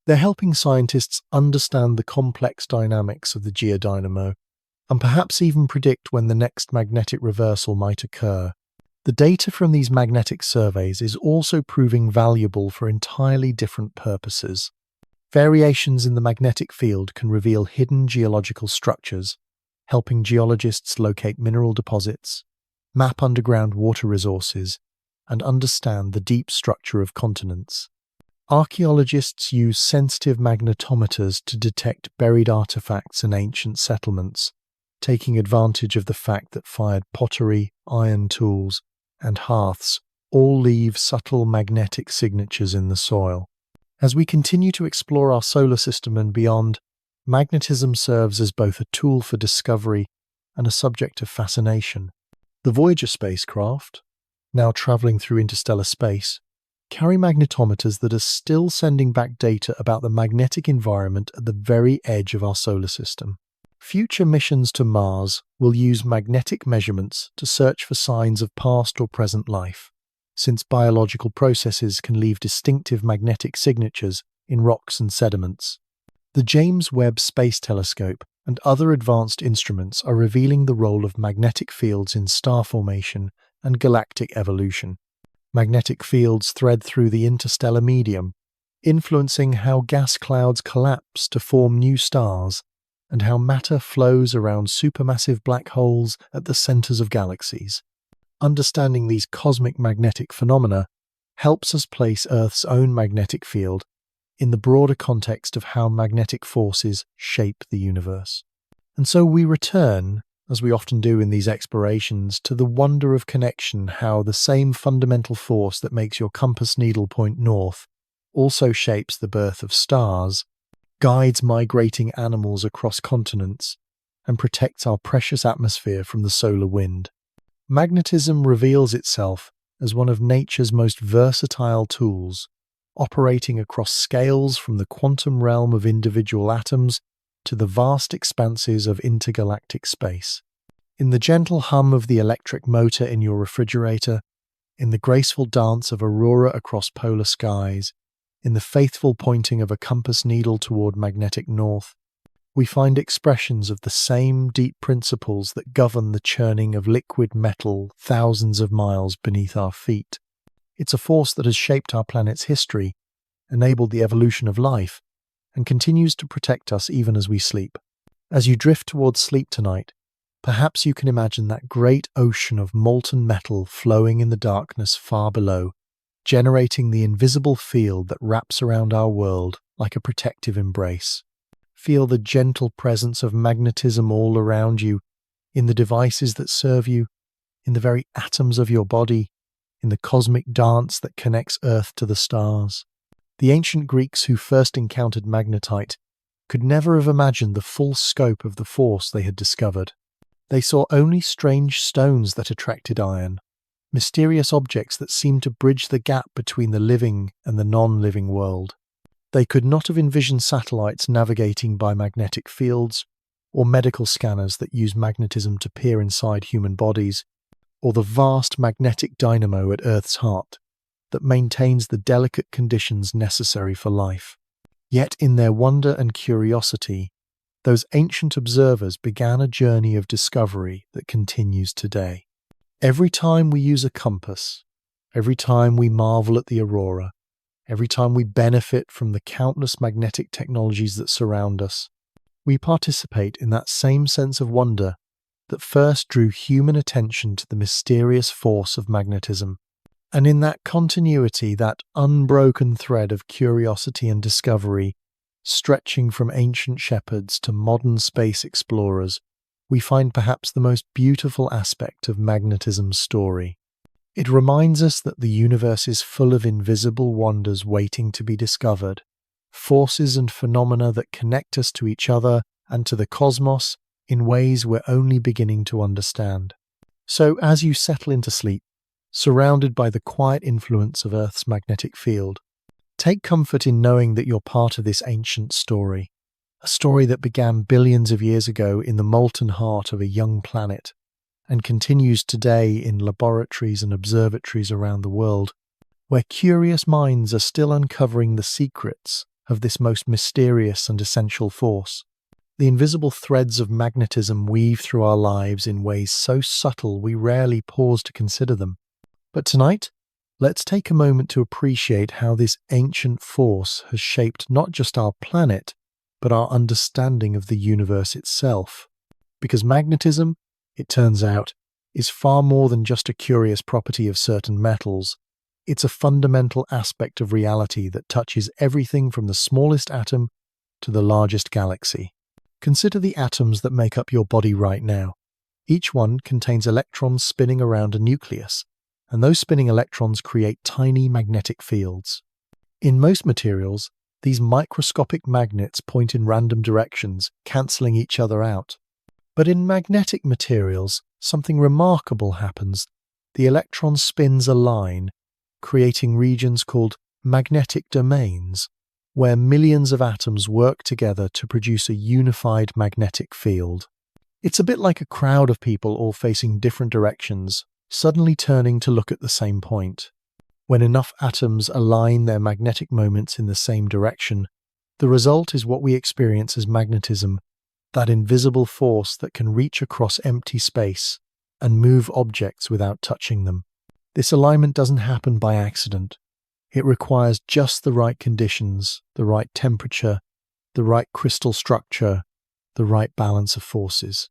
They're helping scientists understand the complex dynamics of the geodynamo and perhaps even predict when the next magnetic reversal might occur. The data from these magnetic surveys is also proving valuable for entirely different purposes. Variations in the magnetic field can reveal hidden geological structures, helping geologists locate mineral deposits, map underground water resources, and understand the deep structure of continents. Archaeologists use sensitive magnetometers to detect buried artifacts and ancient settlements, taking advantage of the fact that fired pottery, iron tools, and hearths all leave subtle magnetic signatures in the soil. As we continue to explore our solar system and beyond, magnetism serves as both a tool for discovery and a subject of fascination. The Voyager spacecraft, now traveling through interstellar space, carry magnetometers that are still sending back data about the magnetic environment at the very edge of our solar system. Future missions to Mars will use magnetic measurements to search for signs of past or present life, since biological processes can leave distinctive magnetic signatures in rocks and sediments. The James Webb Space Telescope and other advanced instruments are revealing the role of magnetic fields in star formation and galactic evolution. Magnetic fields thread through the interstellar medium, influencing how gas clouds collapse to form new stars and how matter flows around supermassive black holes at the centers of galaxies. Understanding these cosmic magnetic phenomena helps us place Earth's own magnetic field in the broader context of how magnetic forces shape the universe. And so we return, as we often do in these explorations, to the wonder of connection, how the same fundamental force that makes your compass needle point north also shapes the birth of stars, guides migrating animals across continents, and protects our precious atmosphere from the solar wind. Magnetism reveals itself as one of nature's most versatile tools, operating across scales from the quantum realm of individual atoms to the vast expanses of intergalactic space. In the gentle hum of the electric motor in your refrigerator, in the graceful dance of aurora across polar skies, in the faithful pointing of a compass needle toward magnetic north, we find expressions of the same deep principles that govern the churning of liquid metal thousands of miles beneath our feet. It's a force that has shaped our planet's history, enabled the evolution of life, and continues to protect us even as we sleep. As you drift towards sleep tonight, perhaps you can imagine that great ocean of molten metal flowing in the darkness far below, generating the invisible field that wraps around our world like a protective embrace. Feel the gentle presence of magnetism all around you, in the devices that serve you, in the very atoms of your body, in the cosmic dance that connects Earth to the stars. The ancient Greeks who first encountered magnetite could never have imagined the full scope of the force they had discovered. They saw only strange stones that attracted iron, mysterious objects that seemed to bridge the gap between the living and the non-living world. They could not have envisioned satellites navigating by magnetic fields, or medical scanners that use magnetism to peer inside human bodies, or the vast magnetic dynamo at Earth's heart that maintains the delicate conditions necessary for life. Yet in their wonder and curiosity, those ancient observers began a journey of discovery that continues today. Every time we use a compass, every time we marvel at the aurora, every time we benefit from the countless magnetic technologies that surround us, we participate in that same sense of wonder that first drew human attention to the mysterious force of magnetism. And in that continuity, that unbroken thread of curiosity and discovery, stretching from ancient shepherds to modern space explorers, we find perhaps the most beautiful aspect of magnetism's story. It reminds us that the universe is full of invisible wonders waiting to be discovered, forces and phenomena that connect us to each other and to the cosmos in ways we're only beginning to understand. So as you settle into sleep, surrounded by the quiet influence of Earth's magnetic field, take comfort in knowing that you're part of this ancient story, a story that began billions of years ago in the molten heart of a young planet and continues today in laboratories and observatories around the world, where curious minds are still uncovering the secrets of this most mysterious and essential force. The invisible threads of magnetism weave through our lives in ways so subtle we rarely pause to consider them. But tonight, let's take a moment to appreciate how this ancient force has shaped not just our planet, but our understanding of the universe itself. Because magnetism, it turns out, is far more than just a curious property of certain metals. It's a fundamental aspect of reality that touches everything from the smallest atom to the largest galaxy. Consider the atoms that make up your body right now. Each one contains electrons spinning around a nucleus, and those spinning electrons create tiny magnetic fields. In most materials, these microscopic magnets point in random directions, cancelling each other out. But in magnetic materials, something remarkable happens. The electron spins align, creating regions called magnetic domains, where millions of atoms work together to produce a unified magnetic field. It's a bit like a crowd of people all facing different directions, suddenly turning to look at the same point. When enough atoms align their magnetic moments in the same direction, the result is what we experience as magnetism, that invisible force that can reach across empty space and move objects without touching them. This alignment doesn't happen by accident. It requires just the right conditions, the right temperature, the right crystal structure, the right balance of forces.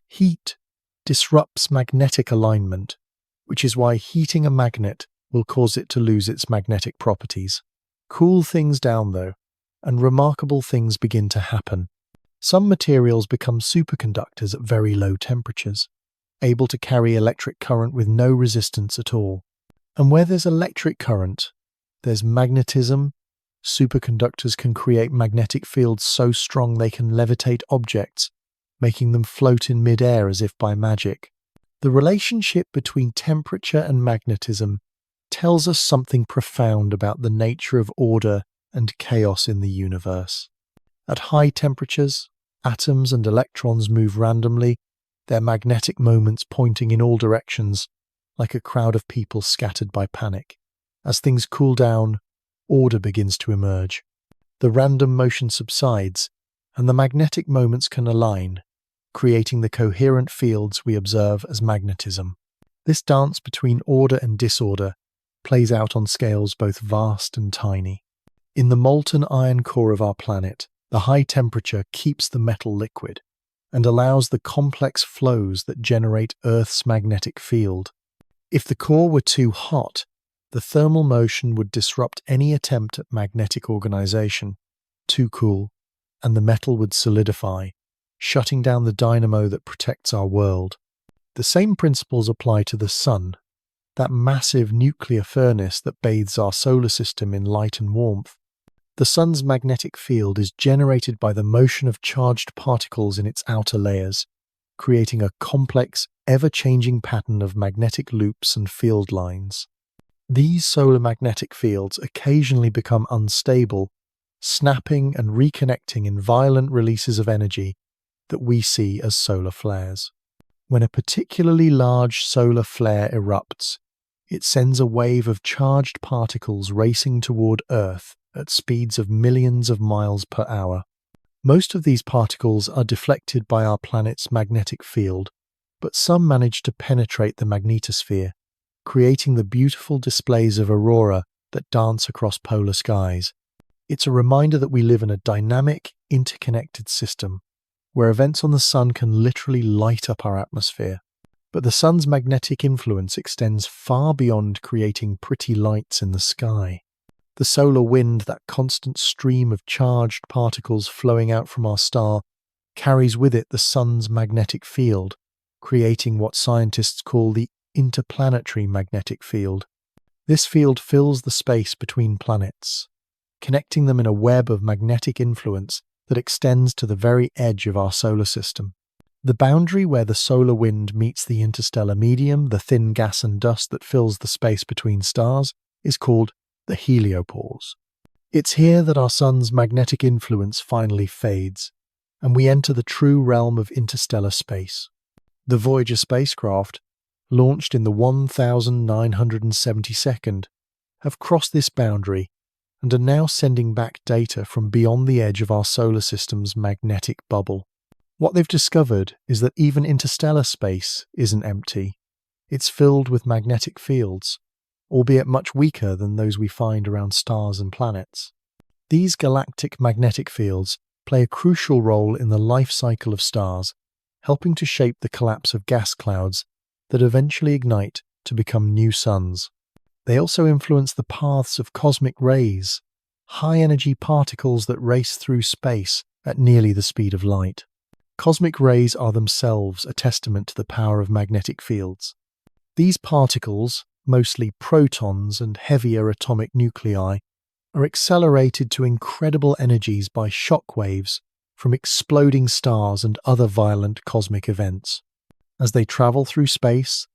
Heat disrupts magnetic alignment, which is why heating a magnet will cause it to lose its magnetic properties. Cool things down, though, and remarkable things begin to happen. Some materials become superconductors at very low temperatures, able to carry electric current with no resistance at all. And where there's electric current, there's magnetism. Superconductors can create magnetic fields so strong they can levitate objects, making them float in mid-air as if by magic. The relationship between temperature and magnetism tells us something profound about the nature of order and chaos in the universe. At high temperatures, atoms and electrons move randomly, their magnetic moments pointing in all directions, like a crowd of people scattered by panic. As things cool down, order begins to emerge. The random motion subsides, and the magnetic moments can align, creating the coherent fields we observe as magnetism. This dance between order and disorder plays out on scales both vast and tiny. In the molten iron core of our planet, the high temperature keeps the metal liquid and allows the complex flows that generate Earth's magnetic field. If the core were too hot, the thermal motion would disrupt any attempt at magnetic organization. Too cool, and the metal would solidify, shutting down the dynamo that protects our world. The same principles apply to the sun, that massive nuclear furnace that bathes our solar system in light and warmth. The sun's magnetic field is generated by the motion of charged particles in its outer layers, creating a complex, ever-changing pattern of magnetic loops and field lines. These solar magnetic fields occasionally become unstable, snapping and reconnecting in violent releases of energy that we see as solar flares. When a particularly large solar flare erupts, it sends a wave of charged particles racing toward Earth at speeds of millions of miles per hour. Most of these particles are deflected by our planet's magnetic field, but some manage to penetrate the magnetosphere, creating the beautiful displays of aurora that dance across polar skies. It's a reminder that we live in a dynamic, interconnected system, where events on the sun can literally light up our atmosphere. But the sun's magnetic influence extends far beyond creating pretty lights in the sky. The solar wind, that constant stream of charged particles flowing out from our star, carries with it the sun's magnetic field, creating what scientists call the interplanetary magnetic field. This field fills the space between planets, connecting them in a web of magnetic influence that extends to the very edge of our solar system. The boundary where the solar wind meets the interstellar medium, the thin gas and dust that fills the space between stars, is called the heliopause. It's here that our sun's magnetic influence finally fades, and we enter the true realm of interstellar space. The Voyager spacecraft, launched in the 1972nd, have crossed this boundary and are now sending back data from beyond the edge of our solar system's magnetic bubble. What they've discovered is that even interstellar space isn't empty. It's filled with magnetic fields, albeit much weaker than those we find around stars and planets. These galactic magnetic fields play a crucial role in the life cycle of stars, helping to shape the collapse of gas clouds that eventually ignite to become new suns. They also influence the paths of cosmic rays, high-energy particles that race through space at nearly the speed of light. Cosmic rays are themselves a testament to the power of magnetic fields. These particles, mostly protons and heavier atomic nuclei, are accelerated to incredible energies by shock waves from exploding stars and other violent cosmic events. As they travel through space,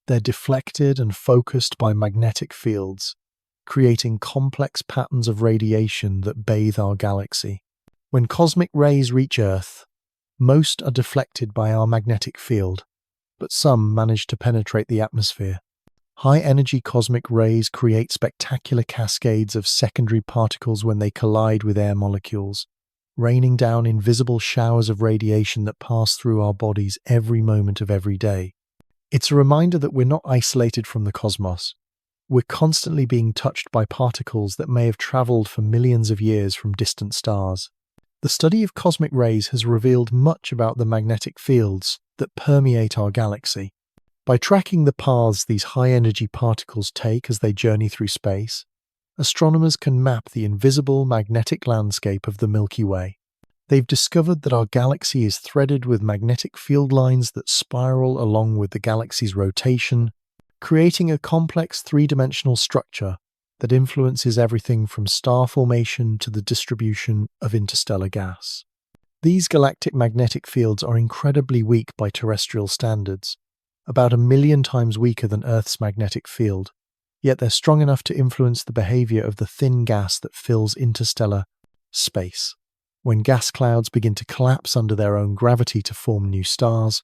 they're deflected and focused by magnetic fields, creating complex patterns of radiation that bathe our galaxy. When cosmic rays reach Earth, most are deflected by our magnetic field, but some manage to penetrate the atmosphere. High-energy cosmic rays create spectacular cascades of secondary particles when they collide with air molecules, raining down invisible showers of radiation that pass through our bodies every moment of every day. It's a reminder that we're not isolated from the cosmos. We're constantly being touched by particles that may have traveled for millions of years from distant stars. The study of cosmic rays has revealed much about the magnetic fields that permeate our galaxy. By tracking the paths these high-energy particles take as they journey through space, astronomers can map the invisible magnetic landscape of the Milky Way. They've discovered that our galaxy is threaded with magnetic field lines that spiral along with the galaxy's rotation, creating a complex three-dimensional structure that influences everything from star formation to the distribution of interstellar gas. These galactic magnetic fields are incredibly weak by terrestrial standards, about 1,000,000 times weaker than Earth's magnetic field, yet they're strong enough to influence the behavior of the thin gas that fills interstellar space. When gas clouds begin to collapse under their own gravity to form new stars,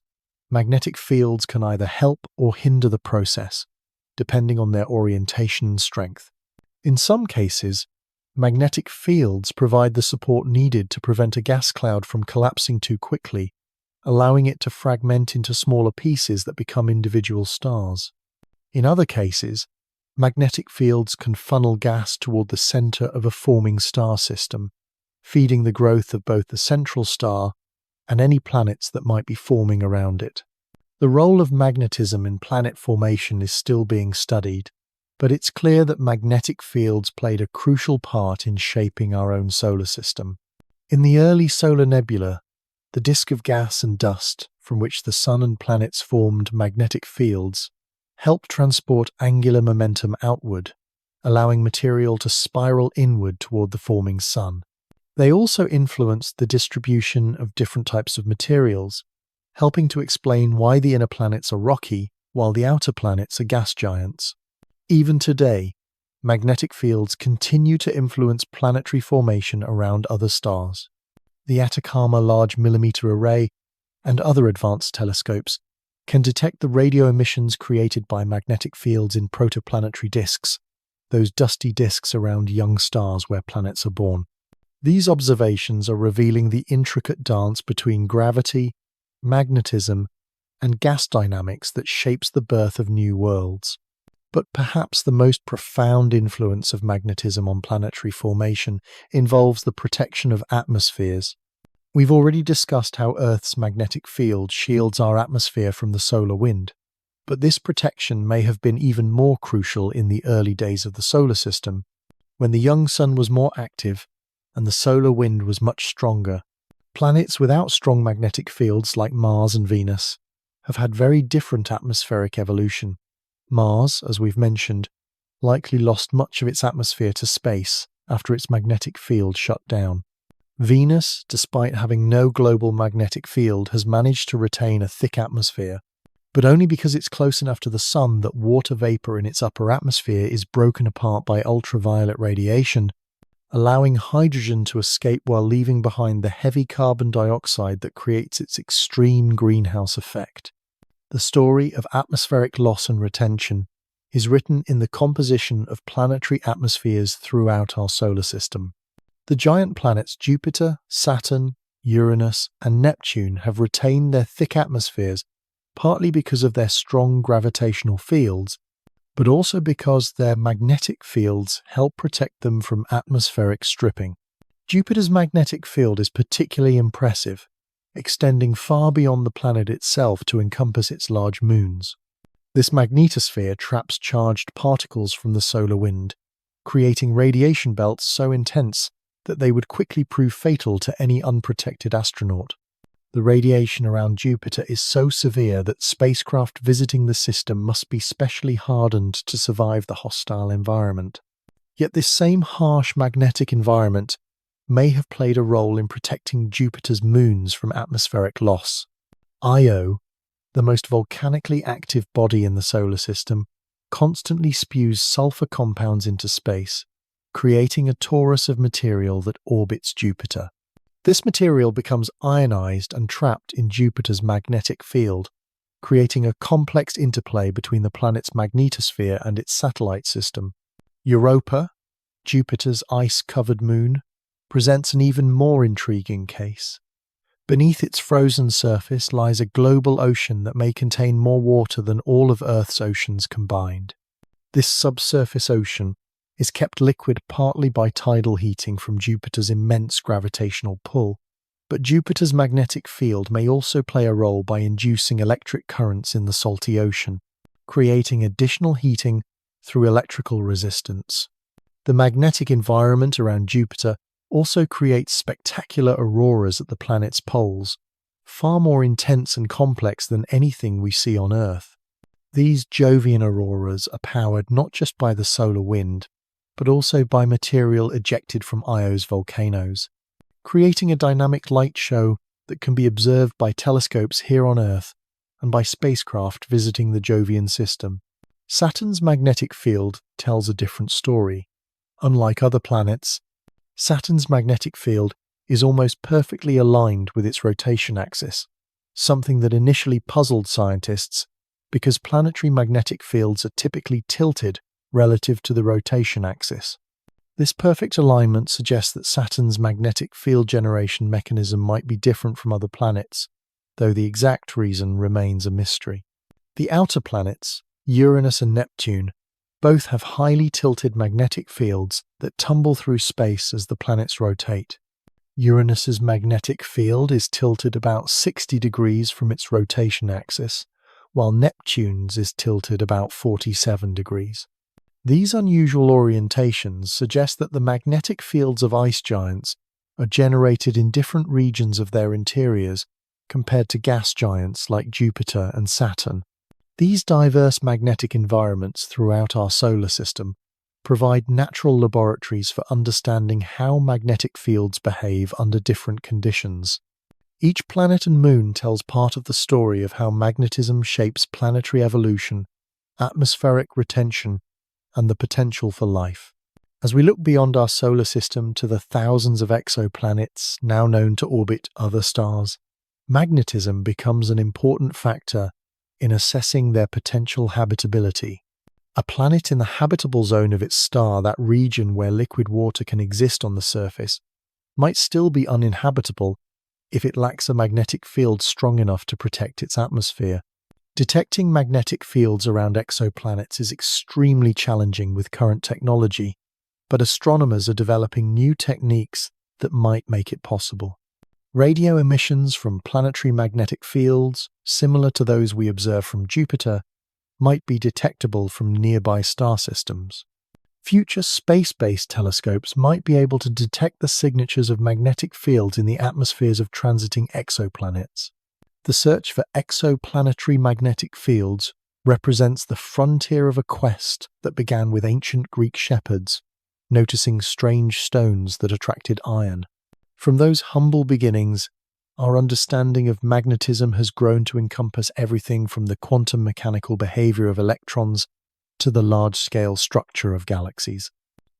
magnetic fields can either help or hinder the process, depending on their orientation and strength. In some cases, magnetic fields provide the support needed to prevent a gas cloud from collapsing too quickly, allowing it to fragment into smaller pieces that become individual stars. In other cases, magnetic fields can funnel gas toward the center of a forming star system, feeding the growth of both the central star and any planets that might be forming around it. The role of magnetism in planet formation is still being studied, but it's clear that magnetic fields played a crucial part in shaping our own solar system. In the early solar nebula, the disk of gas and dust from which the sun and planets formed magnetic fields helped transport angular momentum outward, allowing material to spiral inward toward the forming sun. They also influenced the distribution of different types of materials, helping to explain why the inner planets are rocky while the outer planets are gas giants. Even today, magnetic fields continue to influence planetary formation around other stars. The Atacama Large Millimeter Array and other advanced telescopes can detect the radio emissions created by magnetic fields in protoplanetary disks, those dusty disks around young stars where planets are born. These observations are revealing the intricate dance between gravity, magnetism, and gas dynamics that shapes the birth of new worlds. But perhaps the most profound influence of magnetism on planetary formation involves the protection of atmospheres. We've already discussed how Earth's magnetic field shields our atmosphere from the solar wind, but this protection may have been even more crucial in the early days of the solar system, when the young sun was more active and the solar wind was much stronger. Planets without strong magnetic fields like Mars and Venus have had very different atmospheric evolution. Mars, as we've mentioned, likely lost much of its atmosphere to space after its magnetic field shut down. Venus, despite having no global magnetic field, has managed to retain a thick atmosphere, but only because it's close enough to the sun that water vapor in its upper atmosphere is broken apart by ultraviolet radiation, allowing hydrogen to escape while leaving behind the heavy carbon dioxide that creates its extreme greenhouse effect. The story of atmospheric loss and retention is written in the composition of planetary atmospheres throughout our solar system. The giant planets Jupiter, Saturn, Uranus, and Neptune have retained their thick atmospheres partly because of their strong gravitational fields, but also because their magnetic fields help protect them from atmospheric stripping. Jupiter's magnetic field is particularly impressive, extending far beyond the planet itself to encompass its large moons. This magnetosphere traps charged particles from the solar wind, creating radiation belts so intense that they would quickly prove fatal to any unprotected astronaut. The radiation around Jupiter is so severe that spacecraft visiting the system must be specially hardened to survive the hostile environment. Yet this same harsh magnetic environment may have played a role in protecting Jupiter's moons from atmospheric loss. Io, the most volcanically active body in the solar system, constantly spews sulfur compounds into space, creating a torus of material that orbits Jupiter. This material becomes ionized and trapped in Jupiter's magnetic field, creating a complex interplay between the planet's magnetosphere and its satellite system. Europa, Jupiter's ice-covered moon, presents an even more intriguing case. Beneath its frozen surface lies a global ocean that may contain more water than all of Earth's oceans combined. This subsurface ocean is kept liquid partly by tidal heating from Jupiter's immense gravitational pull, but Jupiter's magnetic field may also play a role by inducing electric currents in the salty ocean, creating additional heating through electrical resistance. The magnetic environment around Jupiter also creates spectacular auroras at the planet's poles, far more intense and complex than anything we see on Earth. These Jovian auroras are powered not just by the solar wind, but also by material ejected from Io's volcanoes, creating a dynamic light show that can be observed by telescopes here on Earth and by spacecraft visiting the Jovian system. Saturn's magnetic field tells a different story. Unlike other planets, Saturn's magnetic field is almost perfectly aligned with its rotation axis, something that initially puzzled scientists because planetary magnetic fields are typically tilted relative to the rotation axis. This perfect alignment suggests that Saturn's magnetic field generation mechanism might be different from other planets, though the exact reason remains a mystery. The outer planets, Uranus and Neptune, both have highly tilted magnetic fields that tumble through space as the planets rotate. Uranus's magnetic field is tilted about 60 degrees from its rotation axis, while Neptune's is tilted about 47 degrees. These unusual orientations suggest that the magnetic fields of ice giants are generated in different regions of their interiors compared to gas giants like Jupiter and Saturn. These diverse magnetic environments throughout our solar system provide natural laboratories for understanding how magnetic fields behave under different conditions. Each planet and moon tells part of the story of how magnetism shapes planetary evolution, atmospheric retention, and the potential for life. As we look beyond our solar system to the thousands of exoplanets now known to orbit other stars, magnetism becomes an important factor in assessing their potential habitability. A planet in the habitable zone of its star, that region where liquid water can exist on the surface, might still be uninhabitable if it lacks a magnetic field strong enough to protect its atmosphere. Detecting magnetic fields around exoplanets is extremely challenging with current technology, but astronomers are developing new techniques that might make it possible. Radio emissions from planetary magnetic fields, similar to those we observe from Jupiter, might be detectable from nearby star systems. Future space-based telescopes might be able to detect the signatures of magnetic fields in the atmospheres of transiting exoplanets. The search for exoplanetary magnetic fields represents the frontier of a quest that began with ancient Greek shepherds, noticing strange stones that attracted iron. From those humble beginnings, our understanding of magnetism has grown to encompass everything from the quantum mechanical behavior of electrons to the large-scale structure of galaxies.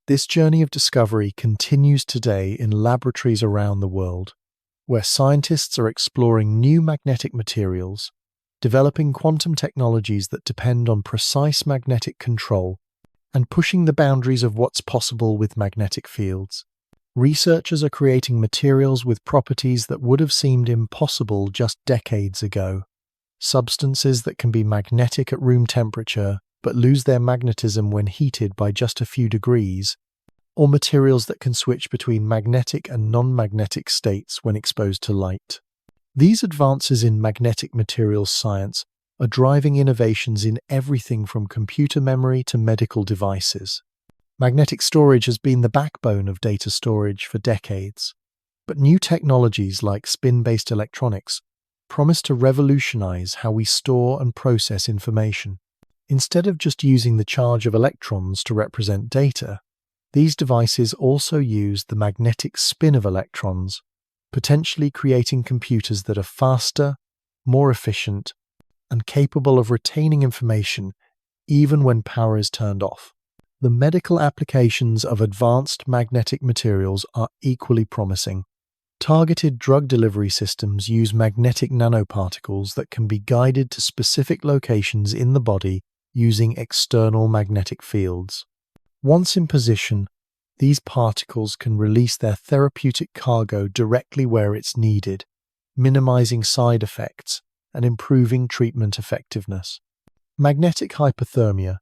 This journey of discovery continues today in laboratories around the world, where scientists are exploring new magnetic materials, developing quantum technologies that depend on precise magnetic control, and pushing the boundaries of what's possible with magnetic fields. Researchers are creating materials with properties that would have seemed impossible just decades ago. Substances that can be magnetic at room temperature but lose their magnetism when heated by just a few degrees, or materials that can switch between magnetic and non-magnetic states when exposed to light. These advances in magnetic materials science are driving innovations in everything from computer memory to medical devices. Magnetic storage has been the backbone of data storage for decades, but new technologies like spin-based electronics promise to revolutionize how we store and process information. Instead of just using the charge of electrons to represent data, these devices also use the magnetic spin of electrons, potentially creating computers that are faster, more efficient, and capable of retaining information even when power is turned off. The medical applications of advanced magnetic materials are equally promising. Targeted drug delivery systems use magnetic nanoparticles that can be guided to specific locations in the body using external magnetic fields. Once in position, these particles can release their therapeutic cargo directly where it's needed, minimizing side effects and improving treatment effectiveness. Magnetic hypothermia,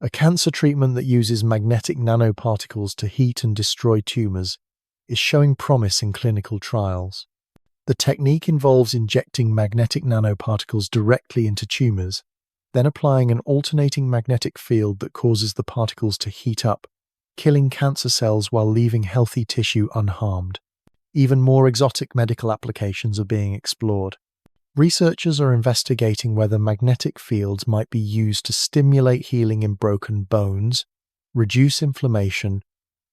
A cancer treatment that uses magnetic nanoparticles to heat and destroy tumors is showing promise in clinical trials. The technique involves injecting magnetic nanoparticles directly into tumors, then applying an alternating magnetic field that causes the particles to heat up, killing cancer cells while leaving healthy tissue unharmed. Even more exotic medical applications are being explored. Researchers are investigating whether magnetic fields might be used to stimulate healing in broken bones, reduce inflammation,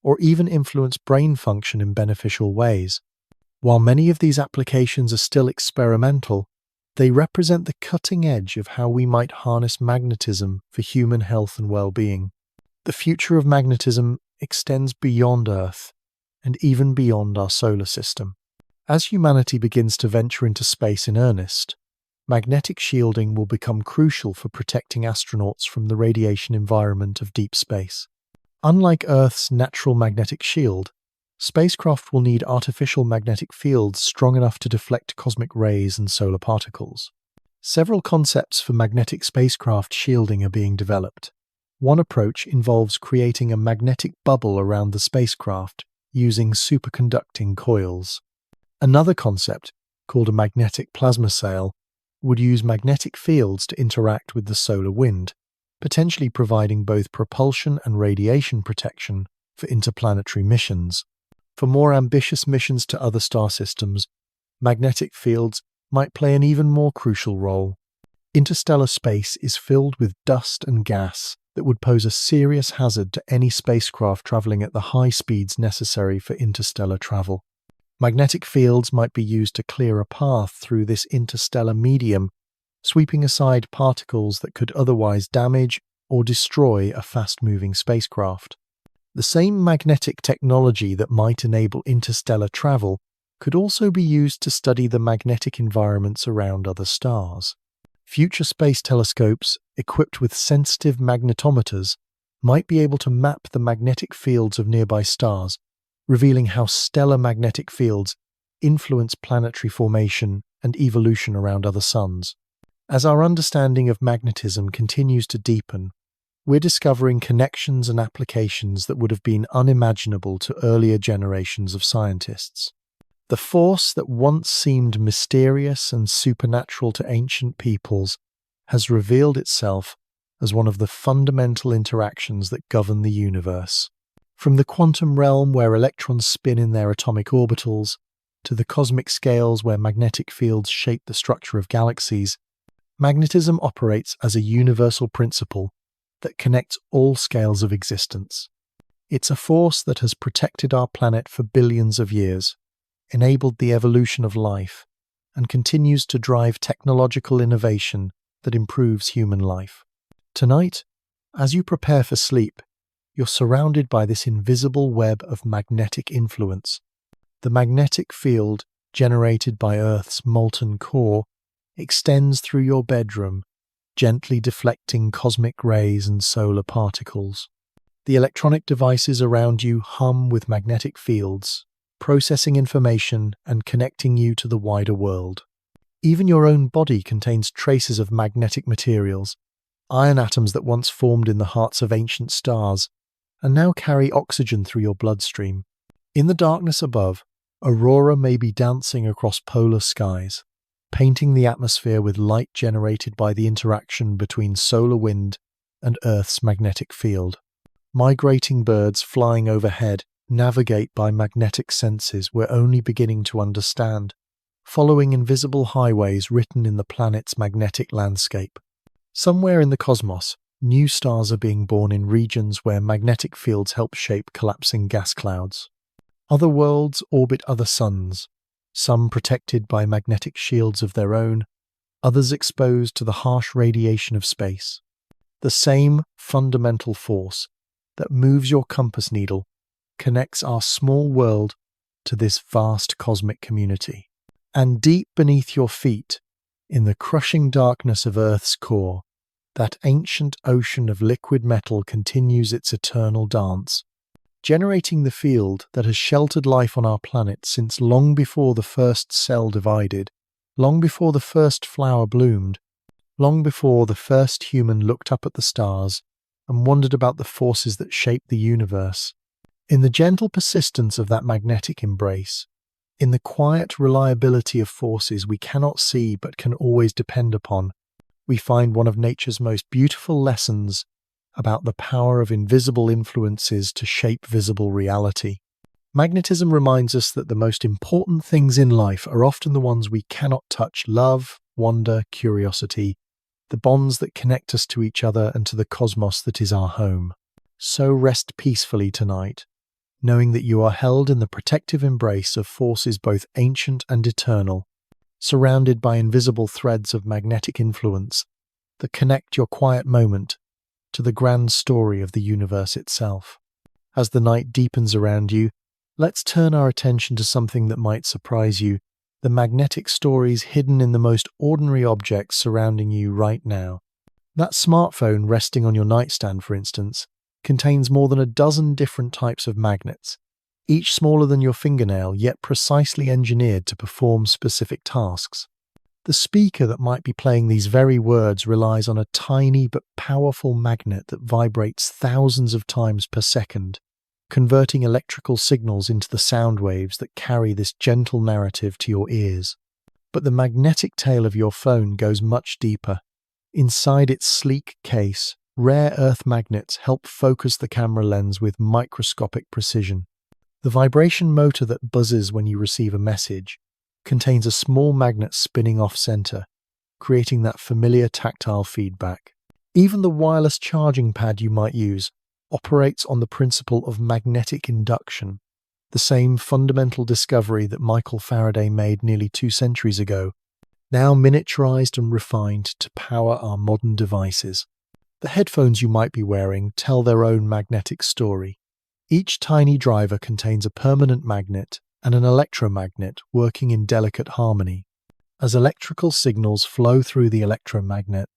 or even influence brain function in beneficial ways. While many of these applications are still experimental, they represent the cutting edge of how we might harness magnetism for human health and well-being. The future of magnetism extends beyond Earth and even beyond our solar system. As humanity begins to venture into space in earnest, magnetic shielding will become crucial for protecting astronauts from the radiation environment of deep space. Unlike Earth's natural magnetic shield, spacecraft will need artificial magnetic fields strong enough to deflect cosmic rays and solar particles. Several concepts for magnetic spacecraft shielding are being developed. One approach involves creating a magnetic bubble around the spacecraft using superconducting coils. Another concept, called a magnetic plasma sail, would use magnetic fields to interact with the solar wind, potentially providing both propulsion and radiation protection for interplanetary missions. For more ambitious missions to other star systems, magnetic fields might play an even more crucial role. Interstellar space is filled with dust and gas that would pose a serious hazard to any spacecraft traveling at the high speeds necessary for interstellar travel. Magnetic fields might be used to clear a path through this interstellar medium, sweeping aside particles that could otherwise damage or destroy a fast-moving spacecraft. The same magnetic technology that might enable interstellar travel could also be used to study the magnetic environments around other stars. Future space telescopes, equipped with sensitive magnetometers, might be able to map the magnetic fields of nearby stars, revealing how stellar magnetic fields influence planetary formation and evolution around other suns. As our understanding of magnetism continues to deepen, we're discovering connections and applications that would have been unimaginable to earlier generations of scientists. The force that once seemed mysterious and supernatural to ancient peoples has revealed itself as one of the fundamental interactions that govern the universe. From the quantum realm where electrons spin in their atomic orbitals, to the cosmic scales where magnetic fields shape the structure of galaxies, magnetism operates as a universal principle that connects all scales of existence. It's a force that has protected our planet for billions of years, enabled the evolution of life, and continues to drive technological innovation that improves human life. Tonight, as you prepare for sleep, you're surrounded by this invisible web of magnetic influence. The magnetic field generated by Earth's molten core extends through your bedroom, gently deflecting cosmic rays and solar particles. The electronic devices around you hum with magnetic fields, processing information and connecting you to the wider world. Even your own body contains traces of magnetic materials, iron atoms that once formed in the hearts of ancient stars, and now carry oxygen through your bloodstream. In the darkness above, Aurora may be dancing across polar skies, painting the atmosphere with light generated by the interaction between solar wind and Earth's magnetic field. Migrating birds flying overhead navigate by magnetic senses we're only beginning to understand, following invisible highways written in the planet's magnetic landscape. Somewhere in the cosmos, new stars are being born in regions where magnetic fields help shape collapsing gas clouds. Other worlds orbit other suns, some protected by magnetic shields of their own, others exposed to the harsh radiation of space. The same fundamental force that moves your compass needle connects our small world to this vast cosmic community. And deep beneath your feet, in the crushing darkness of Earth's core, that ancient ocean of liquid metal continues its eternal dance, generating the field that has sheltered life on our planet since long before the first cell divided, long before the first flower bloomed, long before the first human looked up at the stars and wondered about the forces that shape the universe. In the gentle persistence of that magnetic embrace, in the quiet reliability of forces we cannot see but can always depend upon, we find one of nature's most beautiful lessons about the power of invisible influences to shape visible reality. Magnetism reminds us that the most important things in life are often the ones we cannot touch: love, wonder, curiosity, the bonds that connect us to each other and to the cosmos that is our home. So rest peacefully tonight, knowing that you are held in the protective embrace of forces both ancient and eternal, surrounded by invisible threads of magnetic influence that connect your quiet moment to the grand story of the universe itself. As the night deepens around you, let's turn our attention to something that might surprise you: the magnetic stories hidden in the most ordinary objects surrounding you right now. That smartphone resting on your nightstand, for instance, contains more than a dozen different types of magnets, each smaller than your fingernail, yet precisely engineered to perform specific tasks. The speaker that might be playing these very words relies on a tiny but powerful magnet that vibrates thousands of times per second, converting electrical signals into the sound waves that carry this gentle narrative to your ears. But the magnetic tail of your phone goes much deeper. Inside its sleek case, rare earth magnets help focus the camera lens with microscopic precision. The vibration motor that buzzes when you receive a message contains a small magnet spinning off-center, creating that familiar tactile feedback. Even the wireless charging pad you might use operates on the principle of magnetic induction, the same fundamental discovery that Michael Faraday made nearly 2 centuries ago, now miniaturized and refined to power our modern devices. The headphones you might be wearing tell their own magnetic story. Each tiny driver contains a permanent magnet and an electromagnet working in delicate harmony. As electrical signals flow through the electromagnet,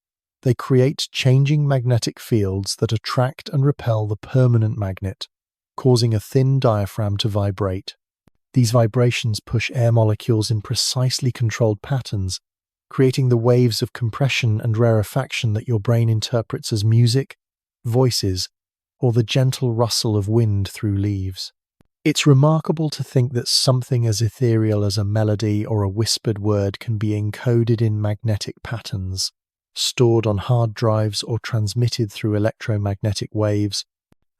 they create changing magnetic fields that attract and repel the permanent magnet, causing a thin diaphragm to vibrate. These vibrations push air molecules in precisely controlled patterns, creating the waves of compression and rarefaction that your brain interprets as music, voices, or the gentle rustle of wind through leaves. It's remarkable to think that something as ethereal as a melody or a whispered word can be encoded in magnetic patterns, stored on hard drives or transmitted through electromagnetic waves,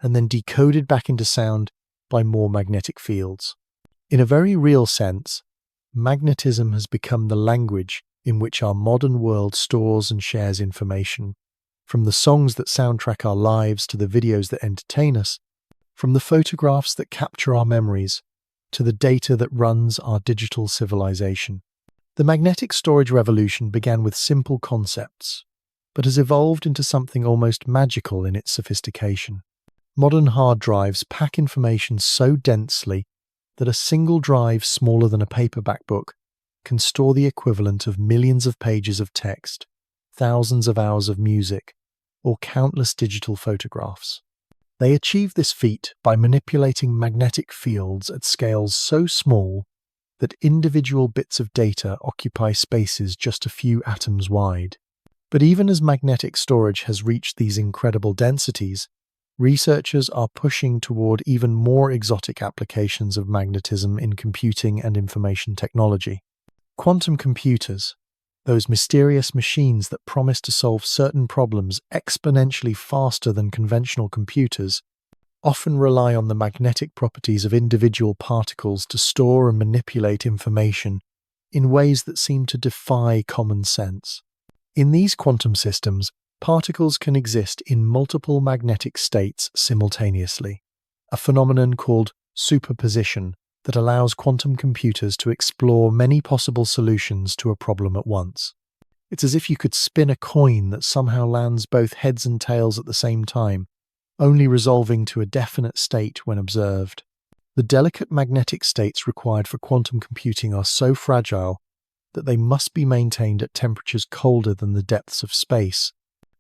and then decoded back into sound by more magnetic fields. In a very real sense, magnetism has become the language in which our modern world stores and shares information. From the songs that soundtrack our lives to the videos that entertain us, from the photographs that capture our memories to the data that runs our digital civilization. The magnetic storage revolution began with simple concepts, but has evolved into something almost magical in its sophistication. Modern hard drives pack information so densely that a single drive smaller than a paperback book can store the equivalent of millions of pages of text, thousands of hours of music, or countless digital photographs. They achieve this feat by manipulating magnetic fields at scales so small that individual bits of data occupy spaces just a few atoms wide. But even as magnetic storage has reached these incredible densities, researchers are pushing toward even more exotic applications of magnetism in computing and information technology. Quantum computers, those mysterious machines that promise to solve certain problems exponentially faster than conventional computers, often rely on the magnetic properties of individual particles to store and manipulate information in ways that seem to defy common sense. In these quantum systems, particles can exist in multiple magnetic states simultaneously, a phenomenon called superposition that allows quantum computers to explore many possible solutions to a problem at once. It's as if you could spin a coin that somehow lands both heads and tails at the same time, only resolving to a definite state when observed. The delicate magnetic states required for quantum computing are so fragile that they must be maintained at temperatures colder than the depths of space,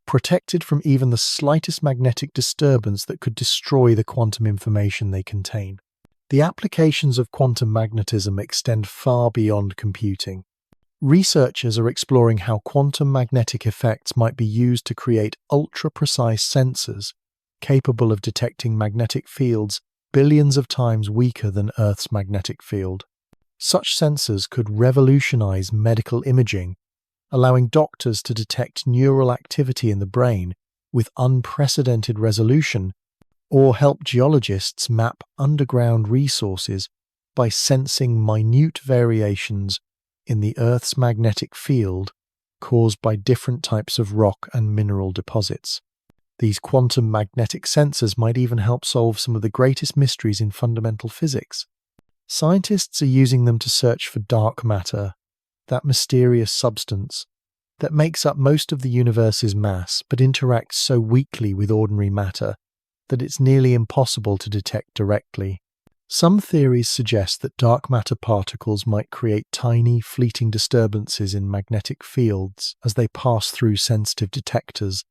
protected from even the slightest magnetic disturbance that could destroy the quantum information they contain. The applications of quantum magnetism extend far beyond computing. Researchers are exploring how quantum magnetic effects might be used to create ultra-precise sensors capable of detecting magnetic fields billions of times weaker than Earth's magnetic field. Such sensors could revolutionize medical imaging, allowing doctors to detect neural activity in the brain with unprecedented resolution, or help geologists map underground resources by sensing minute variations in the Earth's magnetic field caused by different types of rock and mineral deposits. These quantum magnetic sensors might even help solve some of the greatest mysteries in fundamental physics. Scientists are using them to search for dark matter, that mysterious substance that makes up most of the universe's mass but interacts so weakly with ordinary matter that it's nearly impossible to detect directly. Some theories suggest that dark matter particles might create tiny, fleeting disturbances in magnetic fields as they pass through sensitive detectors,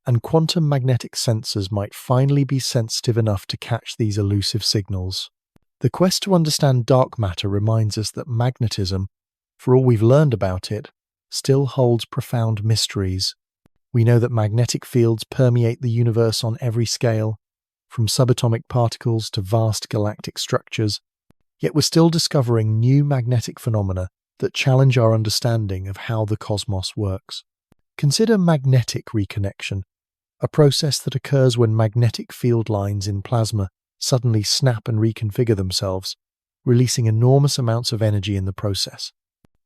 and quantum magnetic sensors might finally be sensitive enough to catch these elusive signals. The quest to understand dark matter reminds us that magnetism, for all we've learned about it, still holds profound mysteries. We know that magnetic fields permeate the universe on every scale, from subatomic particles to vast galactic structures, yet we're still discovering new magnetic phenomena that challenge our understanding of how the cosmos works. Consider magnetic reconnection, a process that occurs when magnetic field lines in plasma suddenly snap and reconfigure themselves, releasing enormous amounts of energy in the process.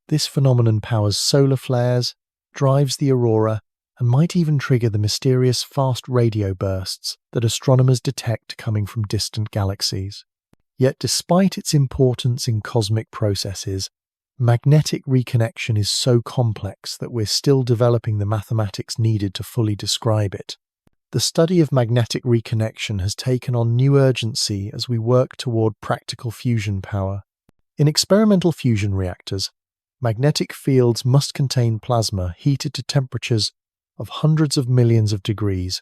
This phenomenon powers solar flares, drives the aurora, and might even trigger the mysterious fast radio bursts that astronomers detect coming from distant galaxies. Yet despite its importance in cosmic processes, magnetic reconnection is so complex that we're still developing the mathematics needed to fully describe it. The study of magnetic reconnection has taken on new urgency as we work toward practical fusion power. In experimental fusion reactors, magnetic fields must contain plasma heated to temperatures of hundreds of millions of degrees,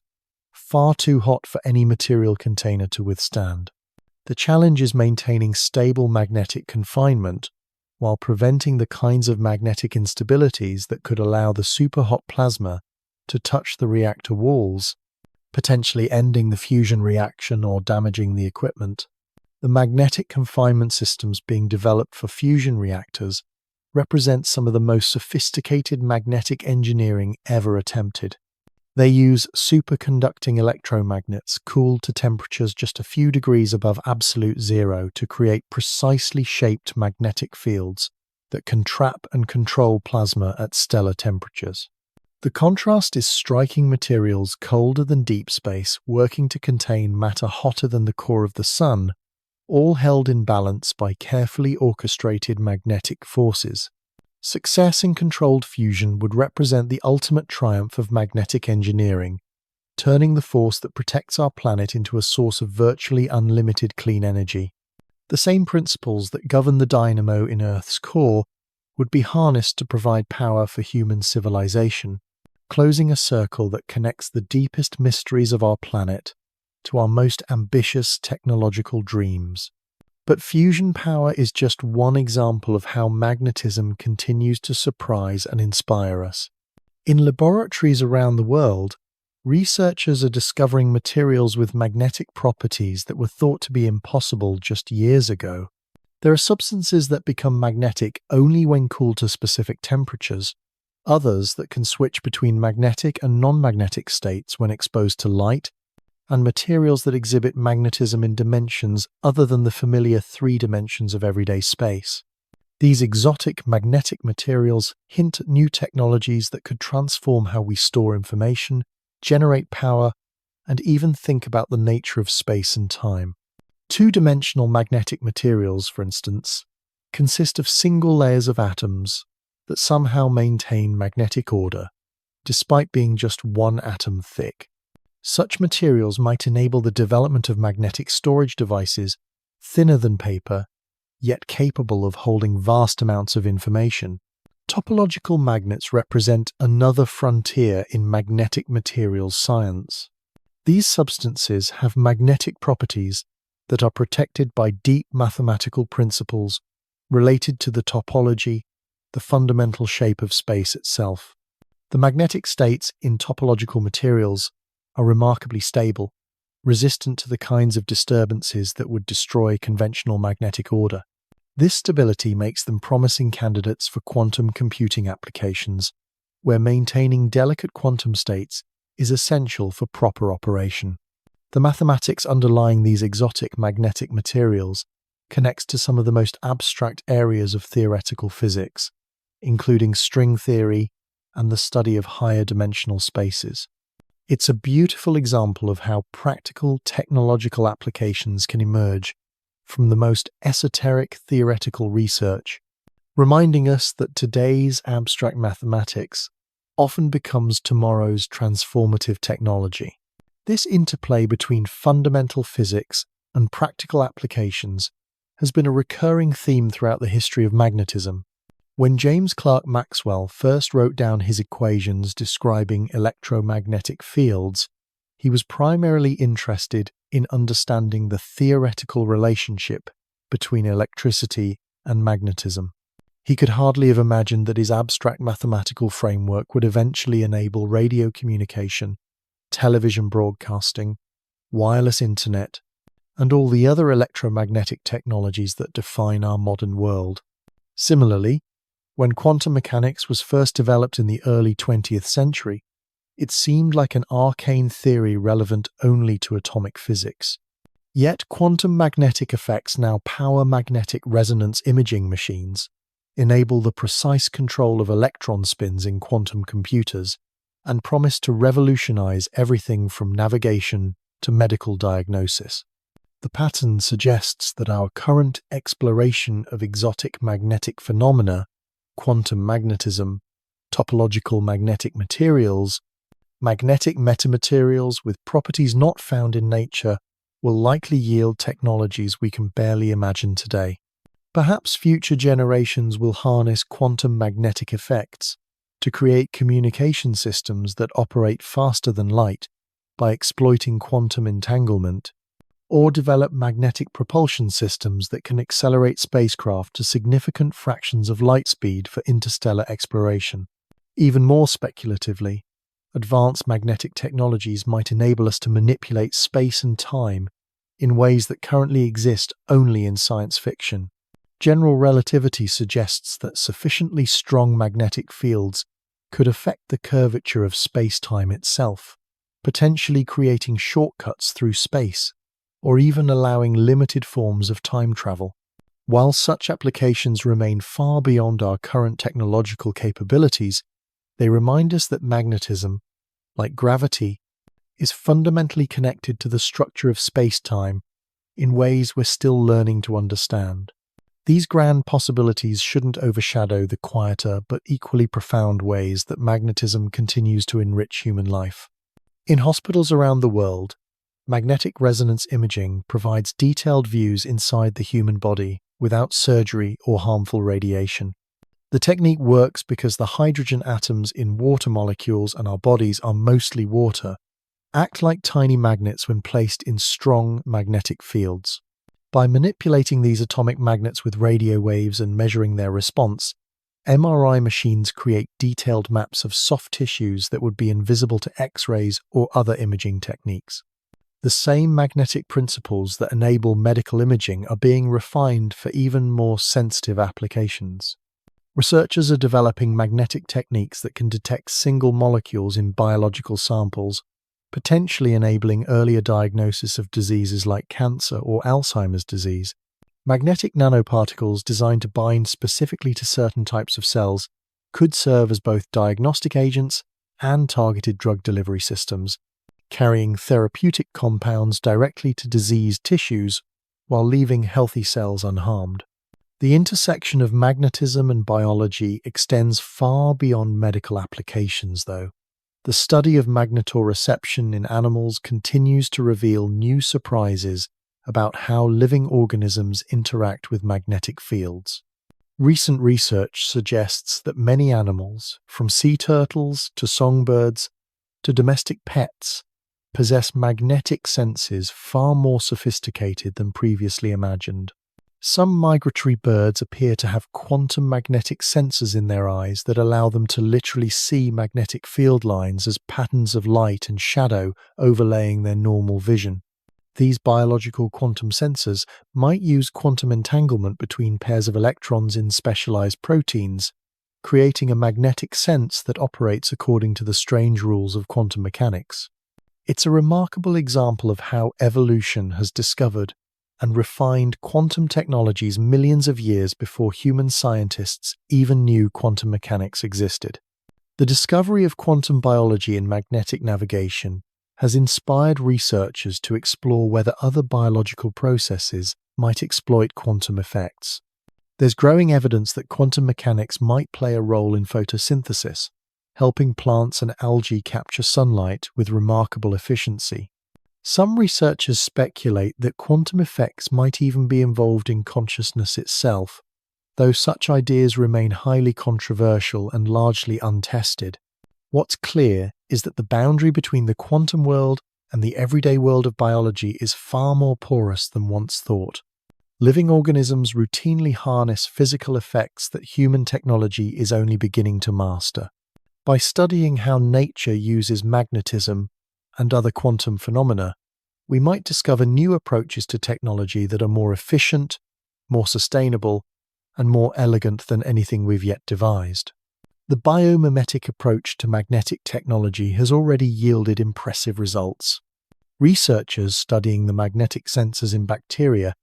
far too hot for any material container to withstand. The challenge is maintaining stable magnetic confinement while preventing the kinds of magnetic instabilities that could allow the superhot plasma to touch the reactor walls, potentially ending the fusion reaction or damaging the equipment. The magnetic confinement systems being developed for fusion reactors represent some of the most sophisticated magnetic engineering ever attempted. They use superconducting electromagnets cooled to temperatures just a few degrees above absolute zero to create precisely shaped magnetic fields that can trap and control plasma at stellar temperatures. The contrast is striking: materials colder than deep space working to contain matter hotter than the core of the Sun, all held in balance by carefully orchestrated magnetic forces. Success in controlled fusion would represent the ultimate triumph of magnetic engineering, turning the force that protects our planet into a source of virtually unlimited clean energy. The same principles that govern the dynamo in Earth's core would be harnessed to provide power for human civilization, closing a circle that connects the deepest mysteries of our planet to our most ambitious technological dreams. But fusion power is just one example of how magnetism continues to surprise and inspire us. In laboratories around the world, researchers are discovering materials with magnetic properties that were thought to be impossible just years ago. There are substances that become magnetic only when cooled to specific temperatures, others that can switch between magnetic and non-magnetic states when exposed to light, and materials that exhibit magnetism in dimensions other than the familiar 3 dimensions of everyday space. These exotic magnetic materials hint at new technologies that could transform how we store information, generate power, and even think about the nature of space and time. 2-dimensional magnetic materials, for instance, consist of single layers of atoms that somehow maintain magnetic order, despite being just 1 atom thick. Such materials might enable the development of magnetic storage devices thinner than paper, yet capable of holding vast amounts of information. Topological magnets represent another frontier in magnetic materials science. These substances have magnetic properties that are protected by deep mathematical principles related to the topology, the fundamental shape of space itself. The magnetic states in topological materials are remarkably stable, resistant to the kinds of disturbances that would destroy conventional magnetic order. This stability makes them promising candidates for quantum computing applications, where maintaining delicate quantum states is essential for proper operation. The mathematics underlying these exotic magnetic materials connects to some of the most abstract areas of theoretical physics, including string theory and the study of higher dimensional spaces. It's a beautiful example of how practical technological applications can emerge from the most esoteric theoretical research, reminding us that today's abstract mathematics often becomes tomorrow's transformative technology. This interplay between fundamental physics and practical applications has been a recurring theme throughout the history of magnetism. When James Clerk Maxwell first wrote down his equations describing electromagnetic fields, he was primarily interested in understanding the theoretical relationship between electricity and magnetism. He could hardly have imagined that his abstract mathematical framework would eventually enable radio communication, television broadcasting, wireless internet, and all the other electromagnetic technologies that define our modern world. Similarly, when quantum mechanics was first developed in the early 20th century, it seemed like an arcane theory relevant only to atomic physics. Yet quantum magnetic effects now power magnetic resonance imaging machines, enable the precise control of electron spins in quantum computers, and promise to revolutionize everything from navigation to medical diagnosis. The pattern suggests that our current exploration of exotic magnetic phenomena, quantum magnetism, topological magnetic materials, magnetic metamaterials with properties not found in nature, will likely yield technologies we can barely imagine today. Perhaps future generations will harness quantum magnetic effects to create communication systems that operate faster than light by exploiting quantum entanglement, or develop magnetic propulsion systems that can accelerate spacecraft to significant fractions of light speed for interstellar exploration. Even more speculatively, advanced magnetic technologies might enable us to manipulate space and time in ways that currently exist only in science fiction. General relativity suggests that sufficiently strong magnetic fields could affect the curvature of space-time itself, potentially creating shortcuts through space, or even allowing limited forms of time travel. While such applications remain far beyond our current technological capabilities, they remind us that magnetism, like gravity, is fundamentally connected to the structure of space-time in ways we're still learning to understand. These grand possibilities shouldn't overshadow the quieter but equally profound ways that magnetism continues to enrich human life. In hospitals around the world, magnetic resonance imaging provides detailed views inside the human body without surgery or harmful radiation. The technique works because the hydrogen atoms in water molecules, and our bodies are mostly water, act like tiny magnets when placed in strong magnetic fields. By manipulating these atomic magnets with radio waves and measuring their response, MRI machines create detailed maps of soft tissues that would be invisible to X-rays or other imaging techniques. The same magnetic principles that enable medical imaging are being refined for even more sensitive applications. Researchers are developing magnetic techniques that can detect single molecules in biological samples, potentially enabling earlier diagnosis of diseases like cancer or Alzheimer's disease. Magnetic nanoparticles designed to bind specifically to certain types of cells could serve as both diagnostic agents and targeted drug delivery systems, carrying therapeutic compounds directly to diseased tissues while leaving healthy cells unharmed. The intersection of magnetism and biology extends far beyond medical applications, though. The study of magnetoreception in animals continues to reveal new surprises about how living organisms interact with magnetic fields. Recent research suggests that many animals, from sea turtles to songbirds to domestic pets, possess magnetic senses far more sophisticated than previously imagined. Some migratory birds appear to have quantum magnetic sensors in their eyes that allow them to literally see magnetic field lines as patterns of light and shadow overlaying their normal vision. These biological quantum sensors might use quantum entanglement between pairs of electrons in specialized proteins, creating a magnetic sense that operates according to the strange rules of quantum mechanics. It's a remarkable example of how evolution has discovered and refined quantum technologies millions of years before human scientists even knew quantum mechanics existed. The discovery of quantum biology in magnetic navigation has inspired researchers to explore whether other biological processes might exploit quantum effects. There's growing evidence that quantum mechanics might play a role in photosynthesis, helping plants and algae capture sunlight with remarkable efficiency. Some researchers speculate that quantum effects might even be involved in consciousness itself, though such ideas remain highly controversial and largely untested. What's clear is that the boundary between the quantum world and the everyday world of biology is far more porous than once thought. Living organisms routinely harness physical effects that human technology is only beginning to master. By studying how nature uses magnetism and other quantum phenomena, we might discover new approaches to technology that are more efficient, more sustainable, and more elegant than anything we've yet devised. The biomimetic approach to magnetic technology has already yielded impressive results. Researchers studying the magnetic sensors in bacteria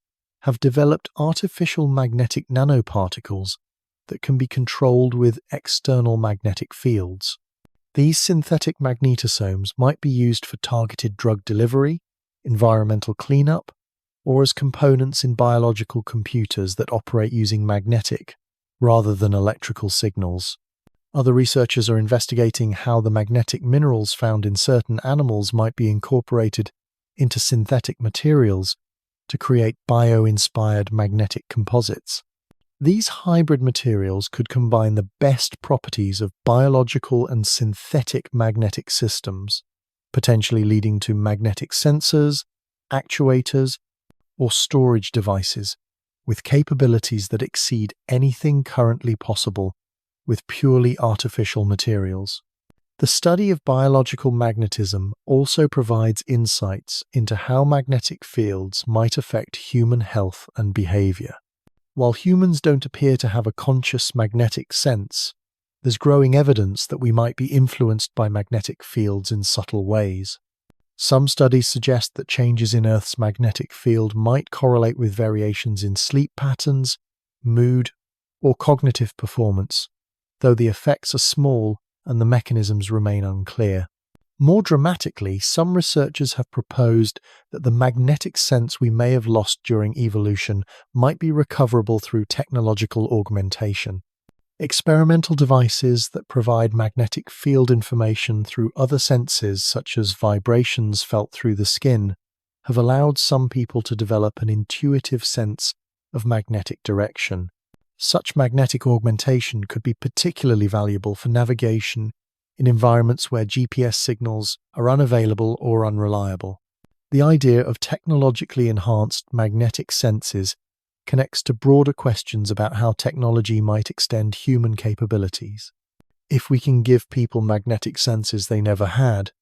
have developed artificial magnetic nanoparticles that can be controlled with external magnetic fields. These synthetic magnetosomes might be used for targeted drug delivery, environmental cleanup, or as components in biological computers that operate using magnetic rather than electrical signals. Other researchers are investigating how the magnetic minerals found in certain animals might be incorporated into synthetic materials to create bio-inspired magnetic composites. These hybrid materials could combine the best properties of biological and synthetic magnetic systems, potentially leading to magnetic sensors, actuators, or storage devices with capabilities that exceed anything currently possible with purely artificial materials. The study of biological magnetism also provides insights into how magnetic fields might affect human health and behavior. While humans don't appear to have a conscious magnetic sense, there's growing evidence that we might be influenced by magnetic fields in subtle ways. Some studies suggest that changes in Earth's magnetic field might correlate with variations in sleep patterns, mood, or cognitive performance, though the effects are small and the mechanisms remain unclear. More dramatically, some researchers have proposed that the magnetic sense we may have lost during evolution might be recoverable through technological augmentation. Experimental devices that provide magnetic field information through other senses, such as vibrations felt through the skin, have allowed some people to develop an intuitive sense of magnetic direction. Such magnetic augmentation could be particularly valuable for navigation in environments where GPS signals are unavailable or unreliable. The idea of technologically enhanced magnetic senses connects to broader questions about how technology might extend human capabilities. If we can give people magnetic senses they never had,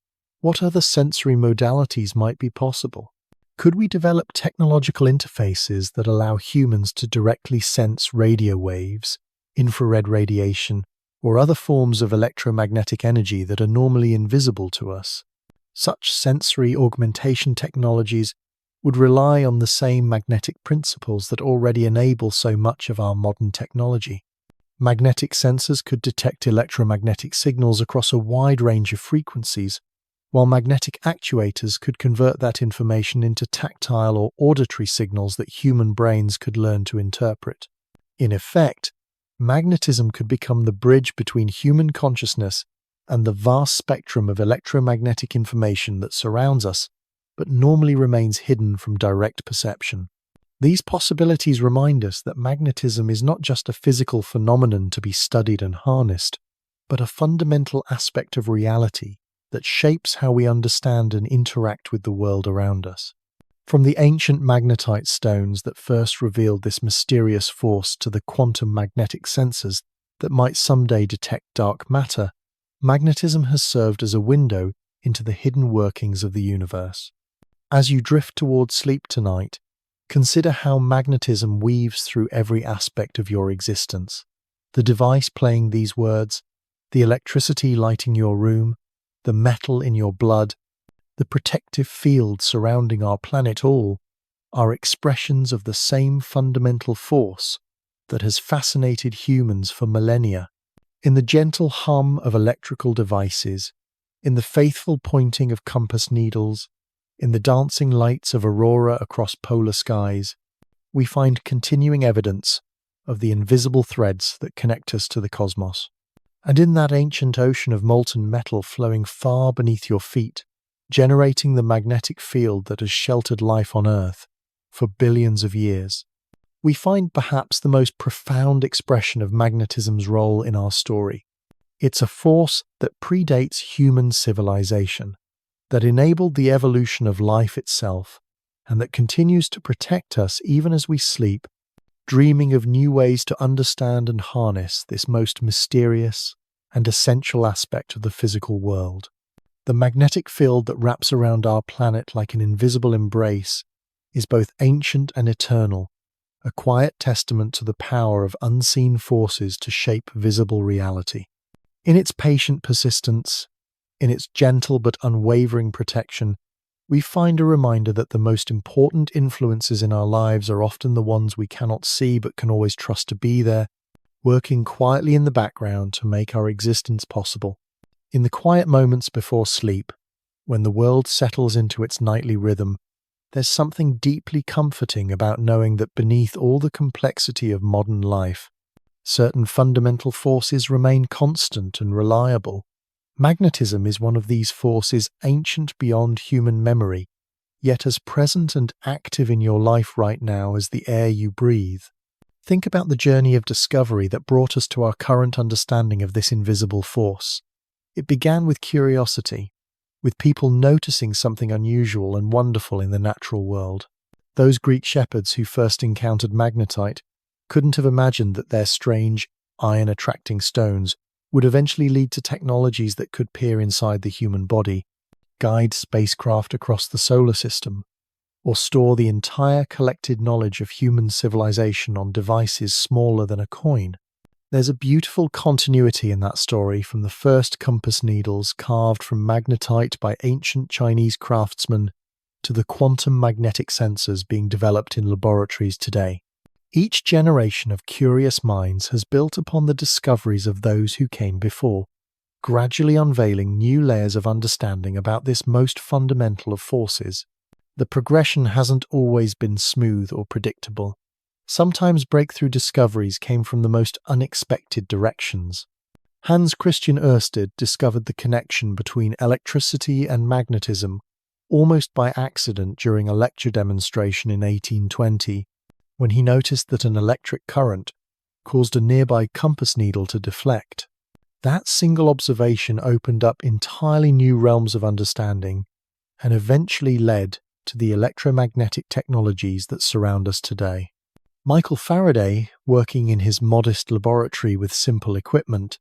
what other sensory modalities might be possible? Could we develop technological interfaces that allow humans to directly sense radio waves, infrared radiation, or other forms of electromagnetic energy that are normally invisible to us? Such sensory augmentation technologies would rely on the same magnetic principles that already enable so much of our modern technology. Magnetic sensors could detect electromagnetic signals across a wide range of frequencies, while magnetic actuators could convert that information into tactile or auditory signals that human brains could learn to interpret. In effect, magnetism could become the bridge between human consciousness and the vast spectrum of electromagnetic information that surrounds us, but normally remains hidden from direct perception. These possibilities remind us that magnetism is not just a physical phenomenon to be studied and harnessed, but a fundamental aspect of reality that shapes how we understand and interact with the world around us. From the ancient magnetite stones that first revealed this mysterious force to the quantum magnetic sensors that might someday detect dark matter, magnetism has served as a window into the hidden workings of the universe. As you drift towards sleep tonight, consider how magnetism weaves through every aspect of your existence. The device playing these words, the electricity lighting your room, the metal in your blood, the protective field surrounding our planet, all are expressions of the same fundamental force that has fascinated humans for millennia. In the gentle hum of electrical devices, in the faithful pointing of compass needles, in the dancing lights of aurora across polar skies, we find continuing evidence of the invisible threads that connect us to the cosmos. And in that ancient ocean of molten metal flowing far beneath your feet, generating the magnetic field that has sheltered life on Earth for billions of years, we find perhaps the most profound expression of magnetism's role in our story. It's a force that predates human civilization, that enabled the evolution of life itself, and that continues to protect us even as we sleep, dreaming of new ways to understand and harness this most mysterious and essential aspect of the physical world. The magnetic field that wraps around our planet like an invisible embrace is both ancient and eternal, a quiet testament to the power of unseen forces to shape visible reality. In its patient persistence, in its gentle but unwavering protection, we find a reminder that the most important influences in our lives are often the ones we cannot see but can always trust to be there, working quietly in the background to make our existence possible. In the quiet moments before sleep, when the world settles into its nightly rhythm, there's something deeply comforting about knowing that beneath all the complexity of modern life, certain fundamental forces remain constant and reliable. Magnetism is one of these forces, ancient beyond human memory, yet as present and active in your life right now as the air you breathe. Think about the journey of discovery that brought us to our current understanding of this invisible force. It began with curiosity, with people noticing something unusual and wonderful in the natural world. Those Greek shepherds who first encountered magnetite couldn't have imagined that their strange, iron-attracting stones would eventually lead to technologies that could peer inside the human body, guide spacecraft across the solar system, or store the entire collected knowledge of human civilization on devices smaller than a coin. There's a beautiful continuity in that story, from the first compass needles carved from magnetite by ancient Chinese craftsmen to the quantum magnetic sensors being developed in laboratories today. Each generation of curious minds has built upon the discoveries of those who came before, gradually unveiling new layers of understanding about this most fundamental of forces. The progression hasn't always been smooth or predictable. Sometimes breakthrough discoveries came from the most unexpected directions. Hans Christian Ørsted discovered the connection between electricity and magnetism almost by accident during a lecture demonstration in 1820, when he noticed that an electric current caused a nearby compass needle to deflect. That single observation opened up entirely new realms of understanding and eventually led to the electromagnetic technologies that surround us today. Michael Faraday, working in his modest laboratory with simple equipment,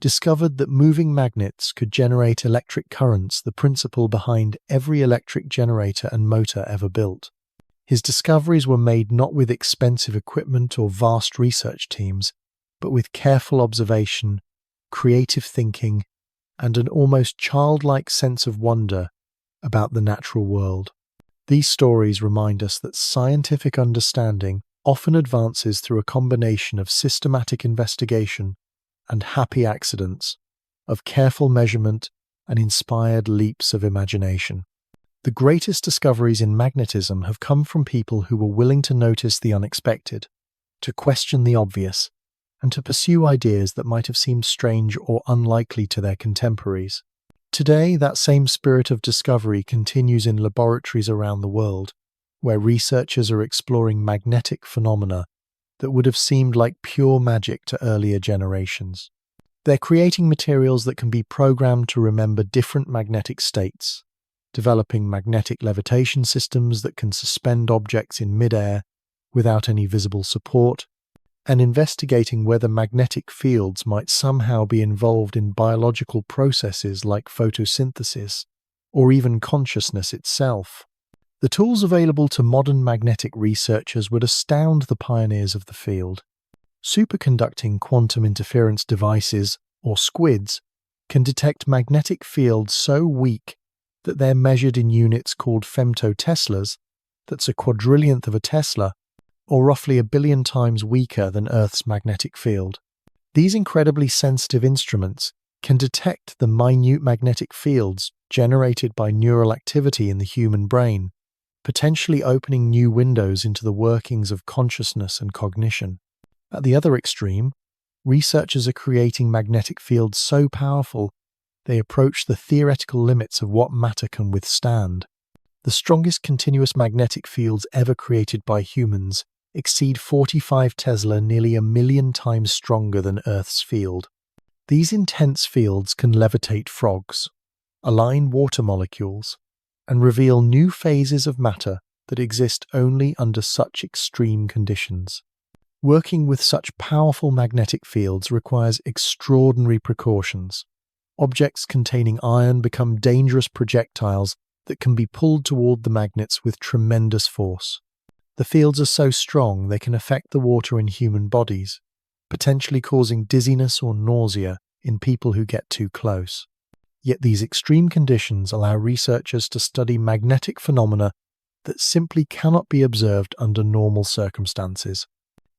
discovered that moving magnets could generate electric currents, the principle behind every electric generator and motor ever built. His discoveries were made not with expensive equipment or vast research teams, but with careful observation, creative thinking, and an almost childlike sense of wonder about the natural world. These stories remind us that scientific understanding often advances through a combination of systematic investigation and happy accidents, of careful measurement and inspired leaps of imagination. The greatest discoveries in magnetism have come from people who were willing to notice the unexpected, to question the obvious, and to pursue ideas that might have seemed strange or unlikely to their contemporaries. Today, that same spirit of discovery continues in laboratories around the world, where researchers are exploring magnetic phenomena that would have seemed like pure magic to earlier generations. They're creating materials that can be programmed to remember different magnetic states, developing magnetic levitation systems that can suspend objects in midair without any visible support, and investigating whether magnetic fields might somehow be involved in biological processes like photosynthesis or even consciousness itself. The tools available to modern magnetic researchers would astound the pioneers of the field. Superconducting quantum interference devices, or SQUIDs, can detect magnetic fields so weak that they're measured in units called femtoteslas, that's a quadrillionth of a Tesla, or roughly 1 billion times weaker than Earth's magnetic field. These incredibly sensitive instruments can detect the minute magnetic fields generated by neural activity in the human brain, potentially opening new windows into the workings of consciousness and cognition. At the other extreme, researchers are creating magnetic fields so powerful they approach the theoretical limits of what matter can withstand. The strongest continuous magnetic fields ever created by humans exceed 45 Tesla, nearly 1 million times stronger than Earth's field. These intense fields can levitate frogs, align water molecules, and reveal new phases of matter that exist only under such extreme conditions. Working with such powerful magnetic fields requires extraordinary precautions. Objects containing iron become dangerous projectiles that can be pulled toward the magnets with tremendous force. The fields are so strong they can affect the water in human bodies, potentially causing dizziness or nausea in people who get too close. Yet these extreme conditions allow researchers to study magnetic phenomena that simply cannot be observed under normal circumstances.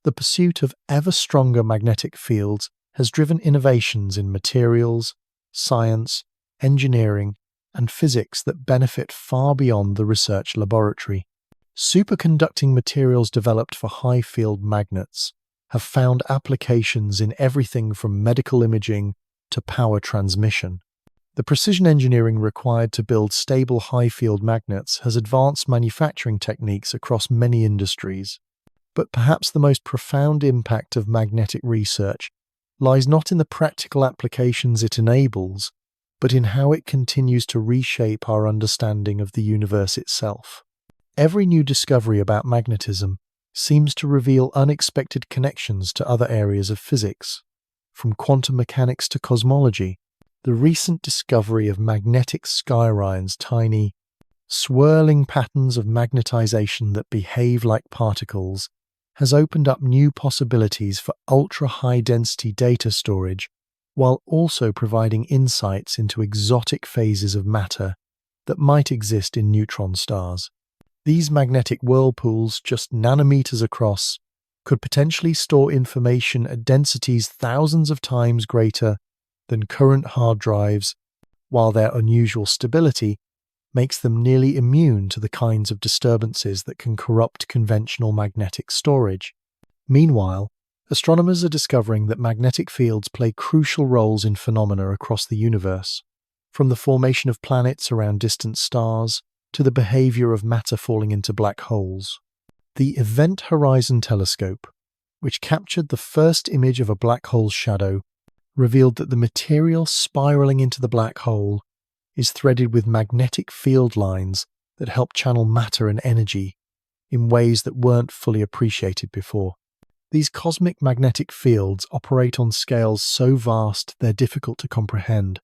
The pursuit of ever stronger magnetic fields has driven innovations in materials, science, engineering, and physics that benefit far beyond the research laboratory. Superconducting materials developed for high-field magnets have found applications in everything from medical imaging to power transmission. The precision engineering required to build stable high-field magnets has advanced manufacturing techniques across many industries. But perhaps the most profound impact of magnetic research lies not in the practical applications it enables, but in how it continues to reshape our understanding of the universe itself. Every new discovery about magnetism seems to reveal unexpected connections to other areas of physics, from quantum mechanics to cosmology. The recent discovery of magnetic Skyrion's tiny, swirling patterns of magnetization that behave like particles has opened up new possibilities for ultra-high-density data storage, while also providing insights into exotic phases of matter that might exist in neutron stars. These magnetic whirlpools, just nanometers across, could potentially store information at densities thousands of times greater than current hard drives, while their unusual stability makes them nearly immune to the kinds of disturbances that can corrupt conventional magnetic storage. Meanwhile, astronomers are discovering that magnetic fields play crucial roles in phenomena across the universe, from the formation of planets around distant stars to the behavior of matter falling into black holes. The Event Horizon Telescope, which captured the first image of a black hole's shadow, revealed that the material spiraling into the black hole is threaded with magnetic field lines that help channel matter and energy in ways that weren't fully appreciated before. These cosmic magnetic fields operate on scales so vast they're difficult to comprehend.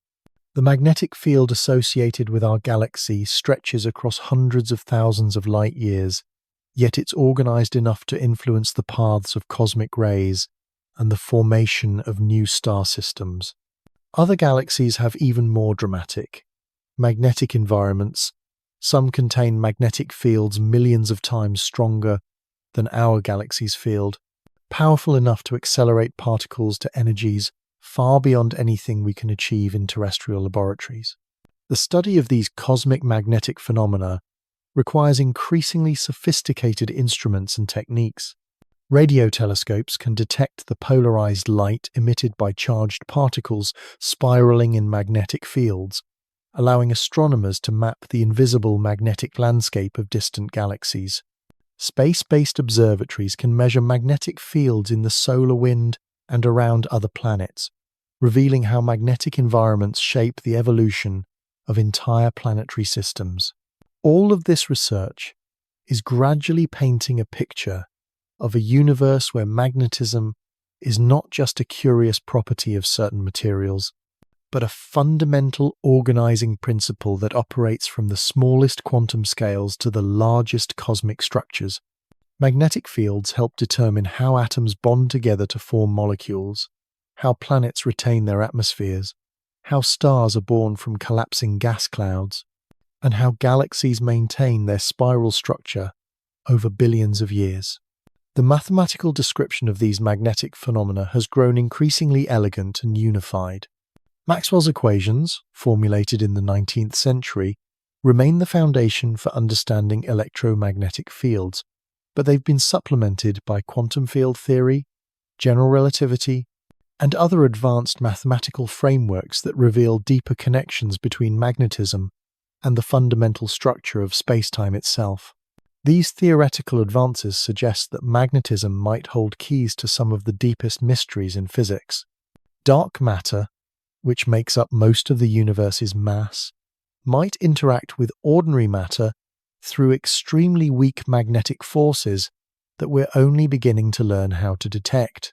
The magnetic field associated with our galaxy stretches across hundreds of thousands of light years, yet it's organized enough to influence the paths of cosmic rays and the formation of new star systems. Other galaxies have even more dramatic magnetic environments. Some contain magnetic fields millions of times stronger than our galaxy's field, powerful enough to accelerate particles to energies far beyond anything we can achieve in terrestrial laboratories. The study of these cosmic magnetic phenomena requires increasingly sophisticated instruments and techniques. Radio telescopes can detect the polarized light emitted by charged particles spiraling in magnetic fields, allowing astronomers to map the invisible magnetic landscape of distant galaxies. Space-based observatories can measure magnetic fields in the solar wind and around other planets, revealing how magnetic environments shape the evolution of entire planetary systems. All of this research is gradually painting a picture of a universe where magnetism is not just a curious property of certain materials, but a fundamental organizing principle that operates from the smallest quantum scales to the largest cosmic structures. Magnetic fields help determine how atoms bond together to form molecules, how planets retain their atmospheres, how stars are born from collapsing gas clouds, and how galaxies maintain their spiral structure over billions of years. The mathematical description of these magnetic phenomena has grown increasingly elegant and unified. Maxwell's equations, formulated in the 19th century, remain the foundation for understanding electromagnetic fields, but they've been supplemented by quantum field theory, general relativity, and other advanced mathematical frameworks that reveal deeper connections between magnetism and the fundamental structure of spacetime itself. These theoretical advances suggest that magnetism might hold keys to some of the deepest mysteries in physics. Dark matter, which makes up most of the universe's mass, might interact with ordinary matter through extremely weak magnetic forces that we're only beginning to learn how to detect.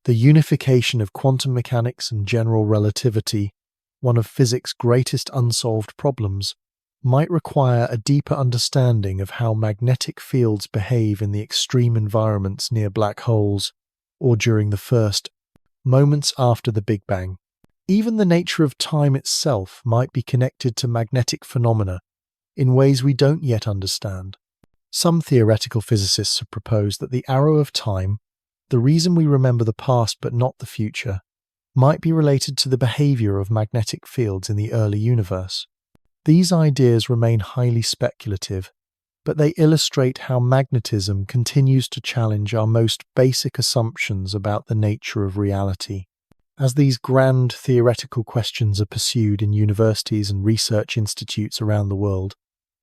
The unification of quantum mechanics and general relativity, one of physics' greatest unsolved problems, might require a deeper understanding of how magnetic fields behave in the extreme environments near black holes or during the first moments after the Big Bang. Even the nature of time itself might be connected to magnetic phenomena in ways we don't yet understand. Some theoretical physicists have proposed that the arrow of time, the reason we remember the past but not the future, might be related to the behavior of magnetic fields in the early universe. These ideas remain highly speculative, but they illustrate how magnetism continues to challenge our most basic assumptions about the nature of reality. As these grand theoretical questions are pursued in universities and research institutes around the world,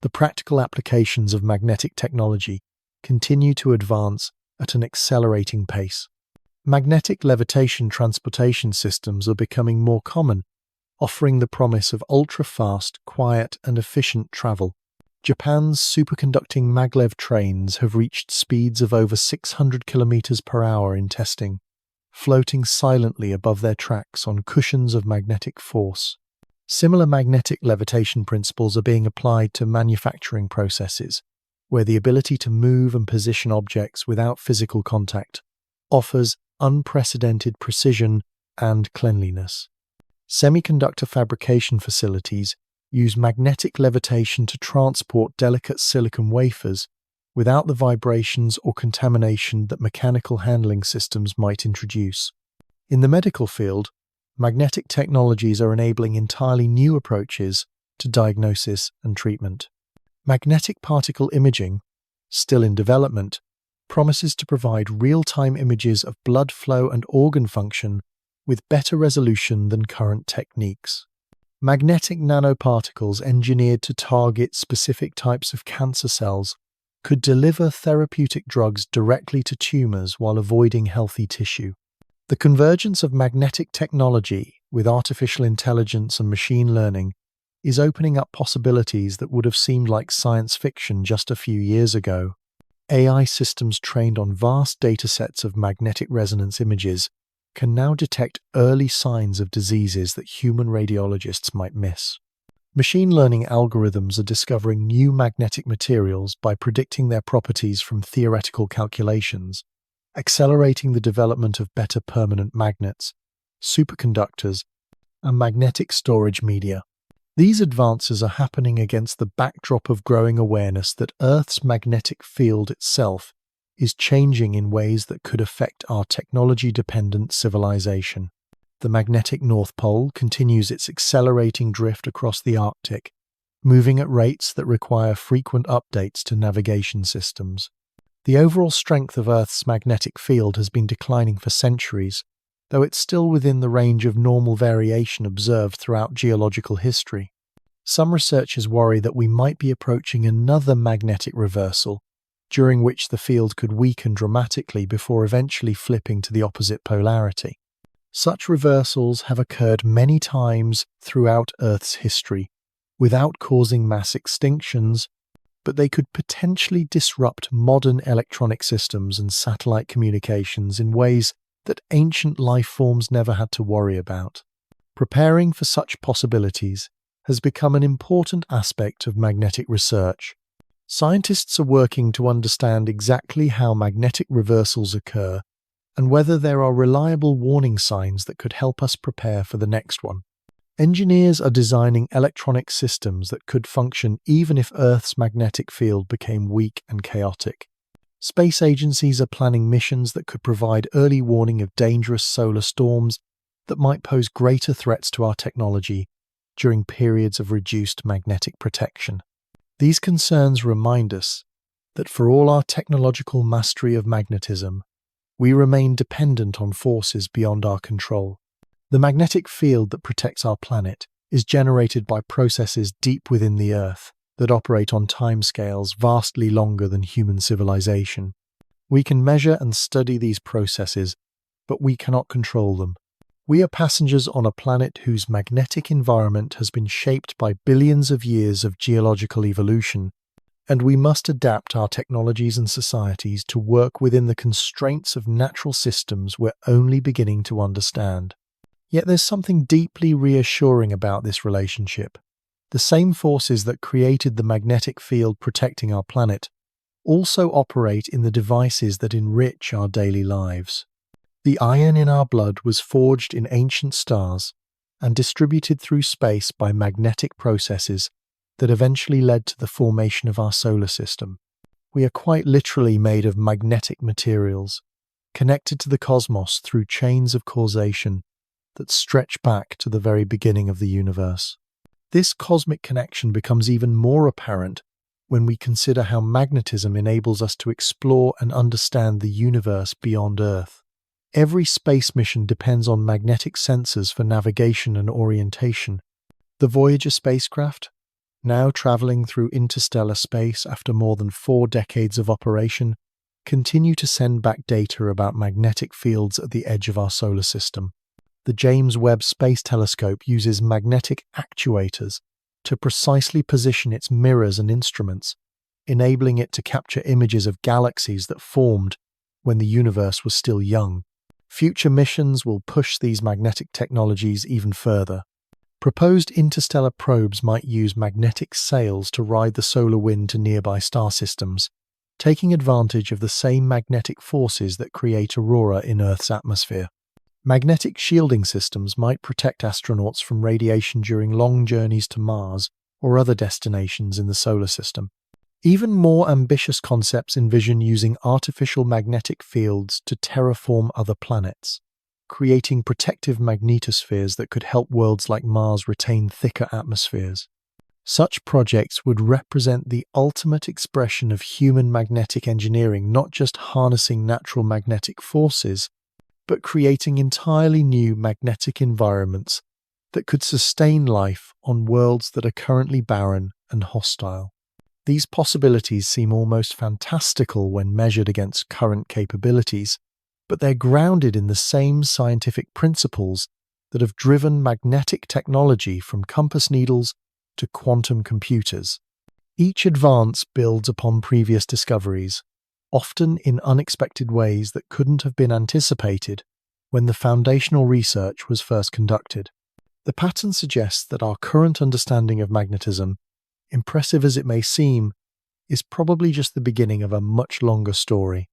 the practical applications of magnetic technology continue to advance at an accelerating pace. Magnetic levitation transportation systems are becoming more common, offering the promise of ultra-fast, quiet, and efficient travel. Japan's superconducting maglev trains have reached speeds of over 600 km per hour in testing, floating silently above their tracks on cushions of magnetic force. Similar magnetic levitation principles are being applied to manufacturing processes, where the ability to move and position objects without physical contact offers unprecedented precision and cleanliness. Semiconductor fabrication facilities use magnetic levitation to transport delicate silicon wafers without the vibrations or contamination that mechanical handling systems might introduce. In the medical field, magnetic technologies are enabling entirely new approaches to diagnosis and treatment. Magnetic particle imaging, still in development, promises to provide real-time images of blood flow and organ function with better resolution than current techniques. Magnetic nanoparticles engineered to target specific types of cancer cells could deliver therapeutic drugs directly to tumors while avoiding healthy tissue. The convergence of magnetic technology with artificial intelligence and machine learning is opening up possibilities that would have seemed like science fiction just a few years ago. AI systems trained on vast datasets of magnetic resonance images can now detect early signs of diseases that human radiologists might miss. Machine learning algorithms are discovering new magnetic materials by predicting their properties from theoretical calculations, accelerating the development of better permanent magnets, superconductors, and magnetic storage media. These advances are happening against the backdrop of growing awareness that Earth's magnetic field itself is changing in ways that could affect our technology-dependent civilization. The magnetic North Pole continues its accelerating drift across the Arctic, moving at rates that require frequent updates to navigation systems. The overall strength of Earth's magnetic field has been declining for centuries, though it's still within the range of normal variation observed throughout geological history. Some researchers worry that we might be approaching another magnetic reversal, during which the field could weaken dramatically before eventually flipping to the opposite polarity. Such reversals have occurred many times throughout Earth's history, without causing mass extinctions, but they could potentially disrupt modern electronic systems and satellite communications in ways that ancient life forms never had to worry about. Preparing for such possibilities has become an important aspect of magnetic research. Scientists are working to understand exactly how magnetic reversals occur and whether there are reliable warning signs that could help us prepare for the next one. Engineers are designing electronic systems that could function even if Earth's magnetic field became weak and chaotic. Space agencies are planning missions that could provide early warning of dangerous solar storms that might pose greater threats to our technology during periods of reduced magnetic protection. These concerns remind us that for all our technological mastery of magnetism, we remain dependent on forces beyond our control. The magnetic field that protects our planet is generated by processes deep within the Earth that operate on timescales vastly longer than human civilization. We can measure and study these processes, but we cannot control them. We are passengers on a planet whose magnetic environment has been shaped by billions of years of geological evolution, and we must adapt our technologies and societies to work within the constraints of natural systems we're only beginning to understand. Yet there's something deeply reassuring about this relationship. The same forces that created the magnetic field protecting our planet also operate in the devices that enrich our daily lives. The iron in our blood was forged in ancient stars and distributed through space by magnetic processes that eventually led to the formation of our solar system. We are quite literally made of magnetic materials, connected to the cosmos through chains of causation that stretch back to the very beginning of the universe. This cosmic connection becomes even more apparent when we consider how magnetism enables us to explore and understand the universe beyond Earth. Every space mission depends on magnetic sensors for navigation and orientation. The Voyager spacecraft, now traveling through interstellar space after more than 4 decades of operation, continue to send back data about magnetic fields at the edge of our solar system. The James Webb Space Telescope uses magnetic actuators to precisely position its mirrors and instruments, enabling it to capture images of galaxies that formed when the universe was still young. Future missions will push these magnetic technologies even further. Proposed interstellar probes might use magnetic sails to ride the solar wind to nearby star systems, taking advantage of the same magnetic forces that create aurora in Earth's atmosphere. Magnetic shielding systems might protect astronauts from radiation during long journeys to Mars or other destinations in the solar system. Even more ambitious concepts envision using artificial magnetic fields to terraform other planets, creating protective magnetospheres that could help worlds like Mars retain thicker atmospheres. Such projects would represent the ultimate expression of human magnetic engineering, not just harnessing natural magnetic forces, but creating entirely new magnetic environments that could sustain life on worlds that are currently barren and hostile. These possibilities seem almost fantastical when measured against current capabilities, but they're grounded in the same scientific principles that have driven magnetic technology from compass needles to quantum computers. Each advance builds upon previous discoveries, often in unexpected ways that couldn't have been anticipated when the foundational research was first conducted. The pattern suggests that our current understanding of magnetism, impressive as it may seem, is probably just the beginning of a much longer story.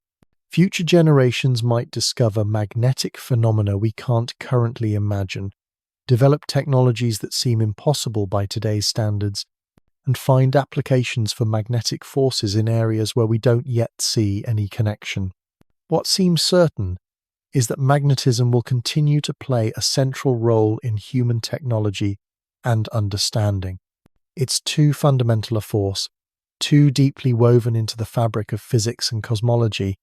Future generations might discover magnetic phenomena we can't currently imagine, develop technologies that seem impossible by today's standards, and find applications for magnetic forces in areas where we don't yet see any connection. What seems certain is that magnetism will continue to play a central role in human technology and understanding. It's too fundamental a force, too deeply woven into the fabric of physics and cosmology,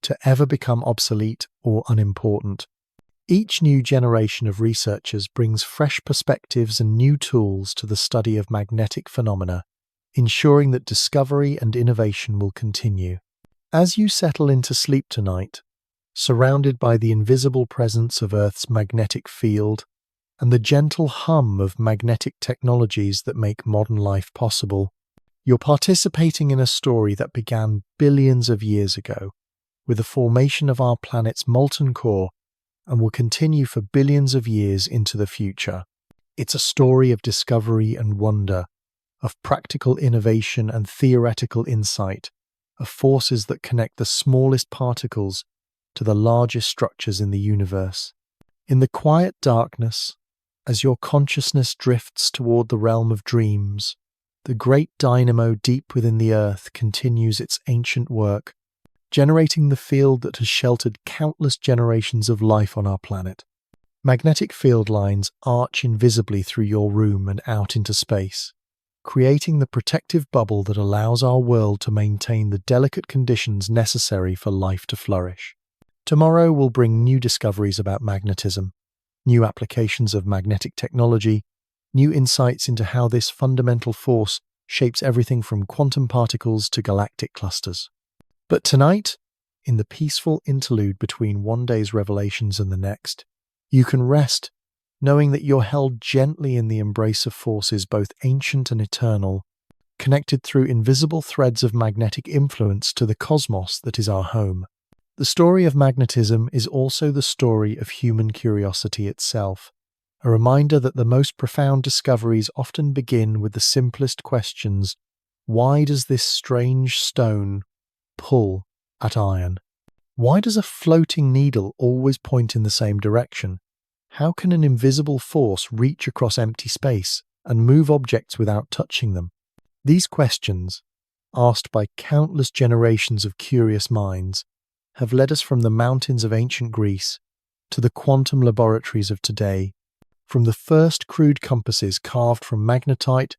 to ever become obsolete or unimportant. Each new generation of researchers brings fresh perspectives and new tools to the study of magnetic phenomena, ensuring that discovery and innovation will continue. As you settle into sleep tonight, surrounded by the invisible presence of Earth's magnetic field and the gentle hum of magnetic technologies that make modern life possible, you're participating in a story that began billions of years ago, with the formation of our planet's molten core, and will continue for billions of years into the future. It's a story of discovery and wonder, of practical innovation and theoretical insight, of forces that connect the smallest particles to the largest structures in the universe. In the quiet darkness, as your consciousness drifts toward the realm of dreams, the great dynamo deep within the earth continues its ancient work, generating the field that has sheltered countless generations of life on our planet. Magnetic field lines arch invisibly through your room and out into space, creating the protective bubble that allows our world to maintain the delicate conditions necessary for life to flourish. Tomorrow will bring new discoveries about magnetism, new applications of magnetic technology, new insights into how this fundamental force shapes everything from quantum particles to galactic clusters. But tonight, in the peaceful interlude between one day's revelations and the next, you can rest knowing that you're held gently in the embrace of forces both ancient and eternal, connected through invisible threads of magnetic influence to the cosmos that is our home. The story of magnetism is also the story of human curiosity itself, a reminder that the most profound discoveries often begin with the simplest questions. Why does this strange stone pull at iron? Why does a floating needle always point in the same direction? How can an invisible force reach across empty space and move objects without touching them? These questions, asked by countless generations of curious minds, have led us from the mountains of ancient Greece to the quantum laboratories of today, from the first crude compasses carved from magnetite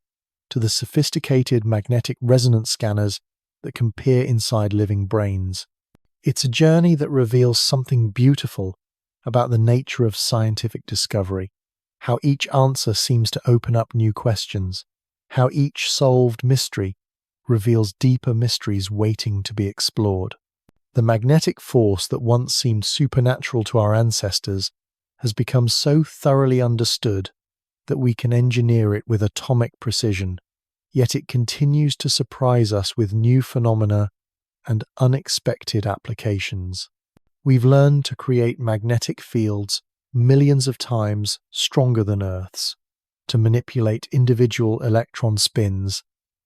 to the sophisticated magnetic resonance scanners that can peer inside living brains. It's a journey that reveals something beautiful about the nature of scientific discovery, how each answer seems to open up new questions, how each solved mystery reveals deeper mysteries waiting to be explored. The magnetic force that once seemed supernatural to our ancestors has become so thoroughly understood that we can engineer it with atomic precision, yet it continues to surprise us with new phenomena and unexpected applications. We've learned to create magnetic fields millions of times stronger than Earth's, to manipulate individual electron spins,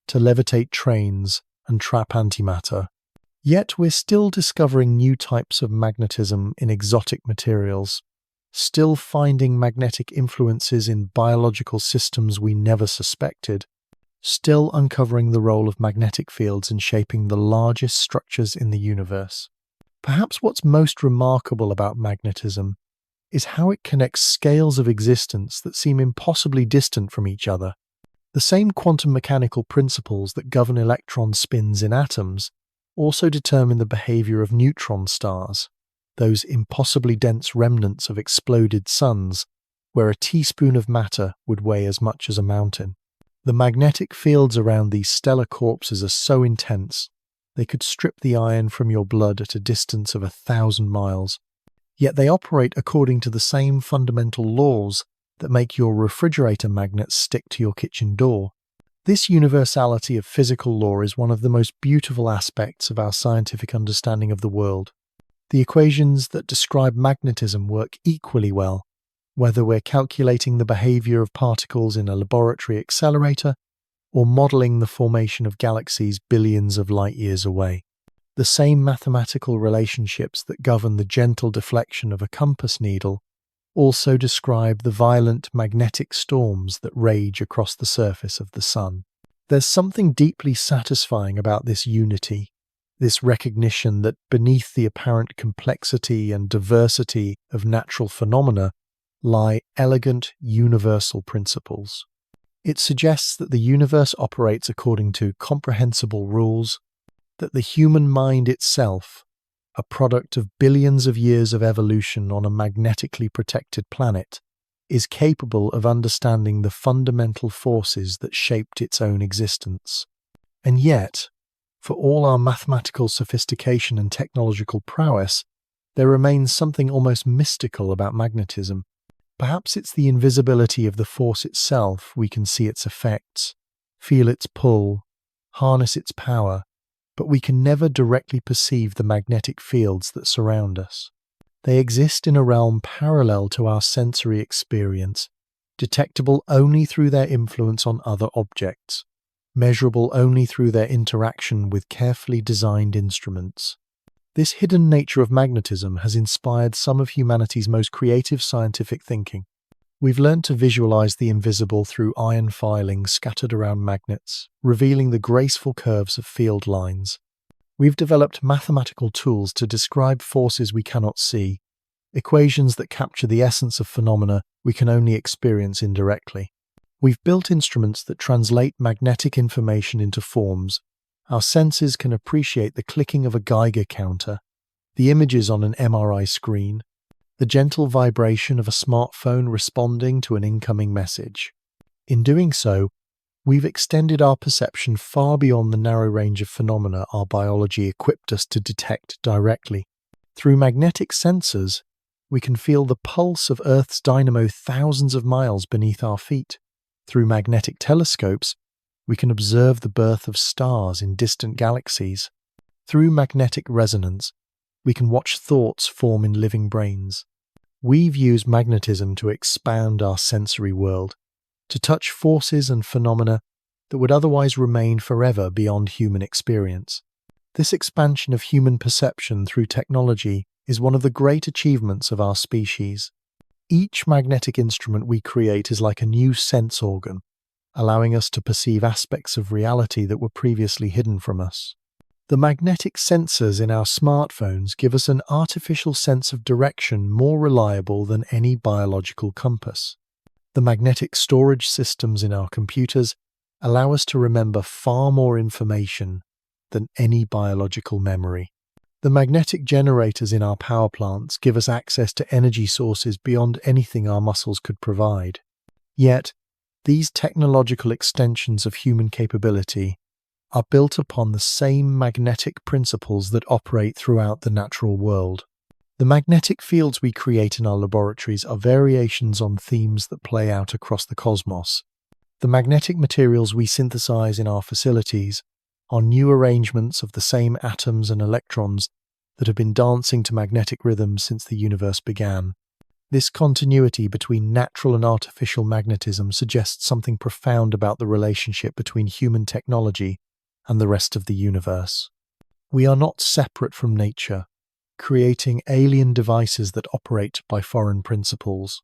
to levitate trains and trap antimatter. Yet we're still discovering new types of magnetism in exotic materials, still finding magnetic influences in biological systems we never suspected, still uncovering the role of magnetic fields in shaping the largest structures in the universe. Perhaps what's most remarkable about magnetism is how it connects scales of existence that seem impossibly distant from each other. The same quantum mechanical principles that govern electron spins in atoms also determine the behavior of neutron stars, those impossibly dense remnants of exploded suns where a teaspoon of matter would weigh as much as a mountain. The magnetic fields around these stellar corpses are so intense they could strip the iron from your blood at a distance of 1,000 miles. Yet they operate according to the same fundamental laws that make your refrigerator magnets stick to your kitchen door. This universality of physical law is one of the most beautiful aspects of our scientific understanding of the world. The equations that describe magnetism work equally well, whether we're calculating the behavior of particles in a laboratory accelerator or modeling the formation of galaxies billions of light years away. The same mathematical relationships that govern the gentle deflection of a compass needle also describe the violent magnetic storms that rage across the surface of the sun. There's something deeply satisfying about this unity, this recognition that beneath the apparent complexity and diversity of natural phenomena lie elegant universal principles. It suggests that the universe operates according to comprehensible rules, that the human mind itself, a product of billions of years of evolution on a magnetically protected planet, is capable of understanding the fundamental forces that shaped its own existence. And yet, for all our mathematical sophistication and technological prowess, there remains something almost mystical about magnetism. Perhaps it's the invisibility of the force itself. We can see its effects, feel its pull, harness its power, but we can never directly perceive the magnetic fields that surround us. They exist in a realm parallel to our sensory experience, detectable only through their influence on other objects, measurable only through their interaction with carefully designed instruments. This hidden nature of magnetism has inspired some of humanity's most creative scientific thinking. We've learned to visualize the invisible through iron filings scattered around magnets, revealing the graceful curves of field lines. We've developed mathematical tools to describe forces we cannot see, equations that capture the essence of phenomena we can only experience indirectly. We've built instruments that translate magnetic information into forms. Our senses can appreciate the clicking of a Geiger counter, the images on an MRI screen, the gentle vibration of a smartphone responding to an incoming message. In doing so, we've extended our perception far beyond the narrow range of phenomena our biology equipped us to detect directly. Through magnetic sensors, we can feel the pulse of Earth's dynamo thousands of miles beneath our feet. Through magnetic telescopes, we can observe the birth of stars in distant galaxies. Through magnetic resonance, we can watch thoughts form in living brains. We've used magnetism to expand our sensory world, to touch forces and phenomena that would otherwise remain forever beyond human experience. This expansion of human perception through technology is one of the great achievements of our species. Each magnetic instrument we create is like a new sense organ, allowing us to perceive aspects of reality that were previously hidden from us. The magnetic sensors in our smartphones give us an artificial sense of direction more reliable than any biological compass. The magnetic storage systems in our computers allow us to remember far more information than any biological memory. The magnetic generators in our power plants give us access to energy sources beyond anything our muscles could provide. Yet, these technological extensions of human capability are built upon the same magnetic principles that operate throughout the natural world. The magnetic fields we create in our laboratories are variations on themes that play out across the cosmos. The magnetic materials we synthesize in our facilities are new arrangements of the same atoms and electrons that have been dancing to magnetic rhythms since the universe began. This continuity between natural and artificial magnetism suggests something profound about the relationship between human technology and the rest of the universe. We are not separate from nature, creating alien devices that operate by foreign principles.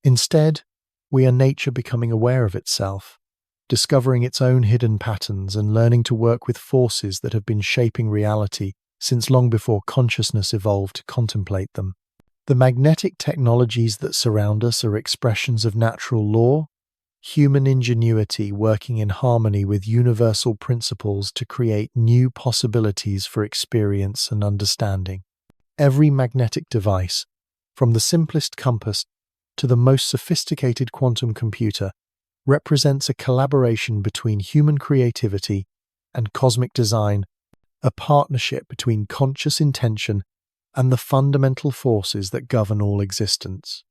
Instead, we are nature becoming aware of itself, discovering its own hidden patterns and learning to work with forces that have been shaping reality since long before consciousness evolved to contemplate them. The magnetic technologies that surround us are expressions of natural law, human ingenuity working in harmony with universal principles to create new possibilities for experience and understanding. Every magnetic device, from the simplest compass to the most sophisticated quantum computer, represents a collaboration between human creativity and cosmic design, a partnership between conscious intention and the fundamental forces that govern all existence.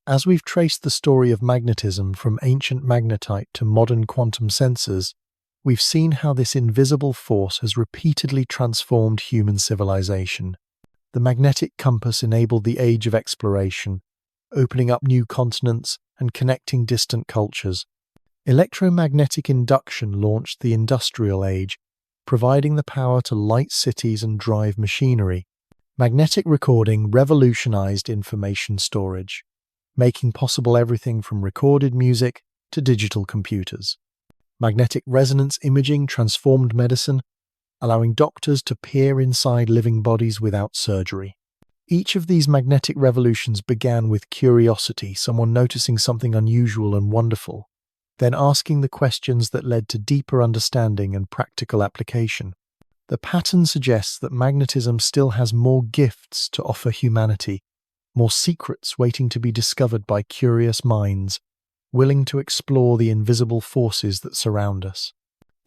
As we've traced the story of magnetism from ancient magnetite to modern quantum sensors, we've seen how this invisible force has repeatedly transformed human civilization. The magnetic compass enabled the age of exploration, opening up new continents and connecting distant cultures. Electromagnetic induction launched the industrial age, providing the power to light cities and drive machinery. Magnetic recording revolutionized information storage, making possible everything from recorded music to digital computers. Magnetic resonance imaging transformed medicine, allowing doctors to peer inside living bodies without surgery. Each of these magnetic revolutions began with curiosity, someone noticing something unusual and wonderful, then asking the questions that led to deeper understanding and practical application. The pattern suggests that magnetism still has more gifts to offer humanity, more secrets waiting to be discovered by curious minds, willing to explore the invisible forces that surround us.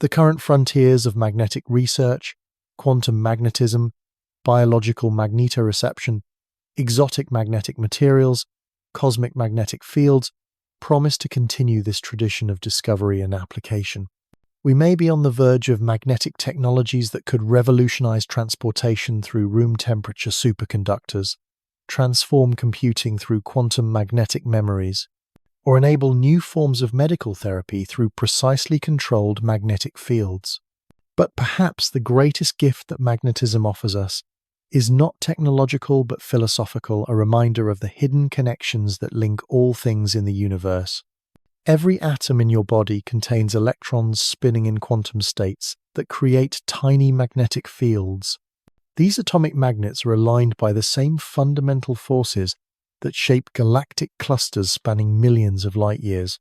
The current frontiers of magnetic research, quantum magnetism, biological magnetoreception, exotic magnetic materials, cosmic magnetic fields, promise to continue this tradition of discovery and application. We may be on the verge of magnetic technologies that could revolutionize transportation through room temperature superconductors, transform computing through quantum magnetic memories, or enable new forms of medical therapy through precisely controlled magnetic fields. But perhaps the greatest gift that magnetism offers us is not technological but philosophical, a reminder of the hidden connections that link all things in the universe. Every atom in your body contains electrons spinning in quantum states that create tiny magnetic fields. These atomic magnets are aligned by the same fundamental forces that shape galactic clusters spanning millions of light years.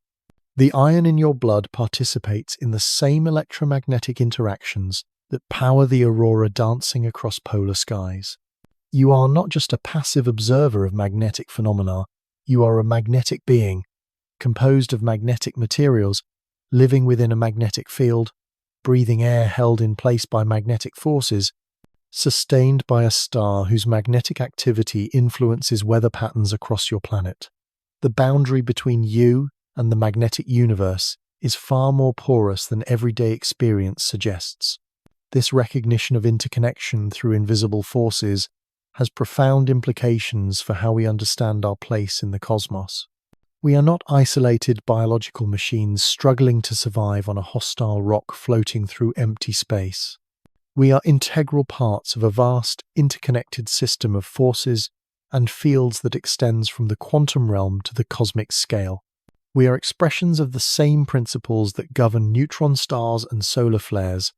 The iron in your blood participates in the same electromagnetic interactions that power the aurora dancing across polar skies. You are not just a passive observer of magnetic phenomena, you are a magnetic being, composed of magnetic materials, living within a magnetic field, breathing air held in place by magnetic forces, sustained by a star whose magnetic activity influences weather patterns across your planet. The boundary between you and the magnetic universe is far more porous than everyday experience suggests. This recognition of interconnection through invisible forces has profound implications for how we understand our place in the cosmos. We are not isolated biological machines struggling to survive on a hostile rock floating through empty space. We are integral parts of a vast, interconnected system of forces and fields that extends from the quantum realm to the cosmic scale. We are expressions of the same principles that govern neutron stars and solar flares,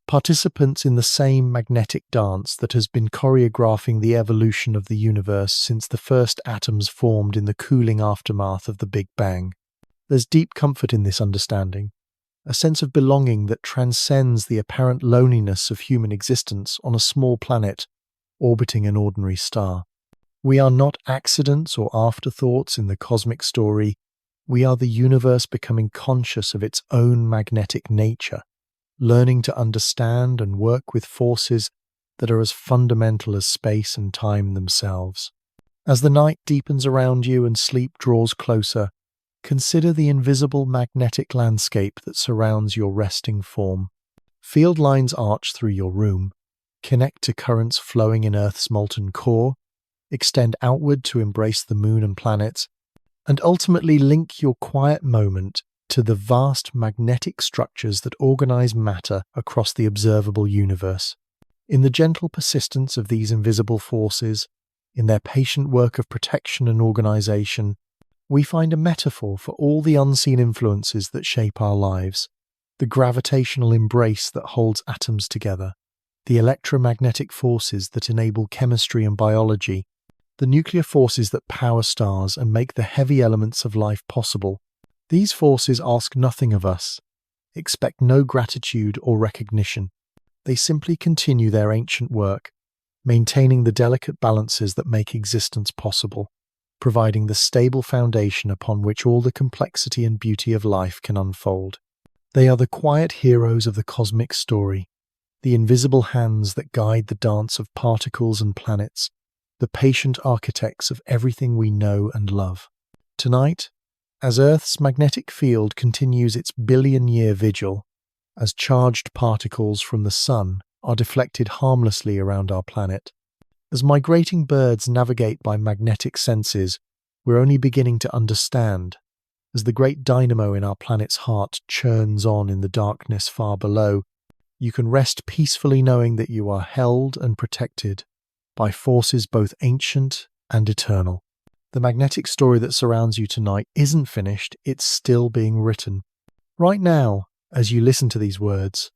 participants in the same magnetic dance that has been choreographing the evolution of the universe since the first atoms formed in the cooling aftermath of the Big Bang. There's deep comfort in this understanding, a sense of belonging that transcends the apparent loneliness of human existence on a small planet orbiting an ordinary star. We are not accidents or afterthoughts in the cosmic story. We are the universe becoming conscious of its own magnetic nature, learning to understand and work with forces that are as fundamental as space and time themselves. As the night deepens around you and sleep draws closer, consider the invisible magnetic landscape that surrounds your resting form. Field lines arch through your room, connect to currents flowing in Earth's molten core, extend outward to embrace the moon and planets, and ultimately link your quiet moment to the vast magnetic structures that organize matter across the observable universe. In the gentle persistence of these invisible forces, in their patient work of protection and organization, we find a metaphor for all the unseen influences that shape our lives: the gravitational embrace that holds atoms together, the electromagnetic forces that enable chemistry and biology, the nuclear forces that power stars and make the heavy elements of life possible. These forces ask nothing of us, expect no gratitude or recognition. They simply continue their ancient work, maintaining the delicate balances that make existence possible, providing the stable foundation upon which all the complexity and beauty of life can unfold. They are the quiet heroes of the cosmic story, the invisible hands that guide the dance of particles and planets, the patient architects of everything we know and love. Tonight, as Earth's magnetic field continues its billion-year vigil, as charged particles from the Sun are deflected harmlessly around our planet, as migrating birds navigate by magnetic senses we're only beginning to understand, as the great dynamo in our planet's heart churns on in the darkness far below, you can rest peacefully knowing that you are held and protected by forces both ancient and eternal. The magnetic story that surrounds you tonight isn't finished, it's still being written. Right now, as you listen to these words,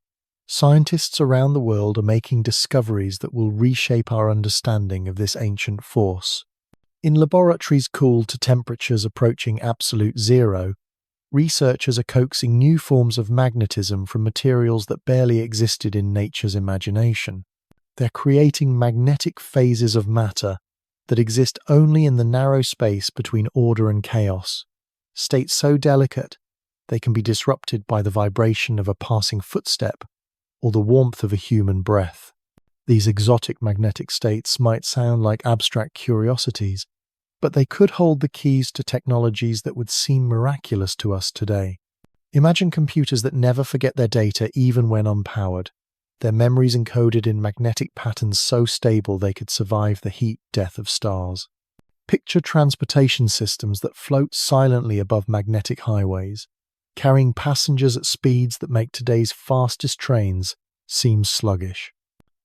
scientists around the world are making discoveries that will reshape our understanding of this ancient force. In laboratories cooled to temperatures approaching absolute zero, researchers are coaxing new forms of magnetism from materials that barely existed in nature's imagination. They're creating magnetic phases of matter that exist only in the narrow space between order and chaos, states so delicate they can be disrupted by the vibration of a passing footstep or the warmth of a human breath. These exotic magnetic states might sound like abstract curiosities, but they could hold the keys to technologies that would seem miraculous to us today. Imagine computers that never forget their data even when unpowered, their memories encoded in magnetic patterns so stable they could survive the heat death of stars. Picture transportation systems that float silently above magnetic highways, carrying passengers at speeds that make today's fastest trains seem sluggish.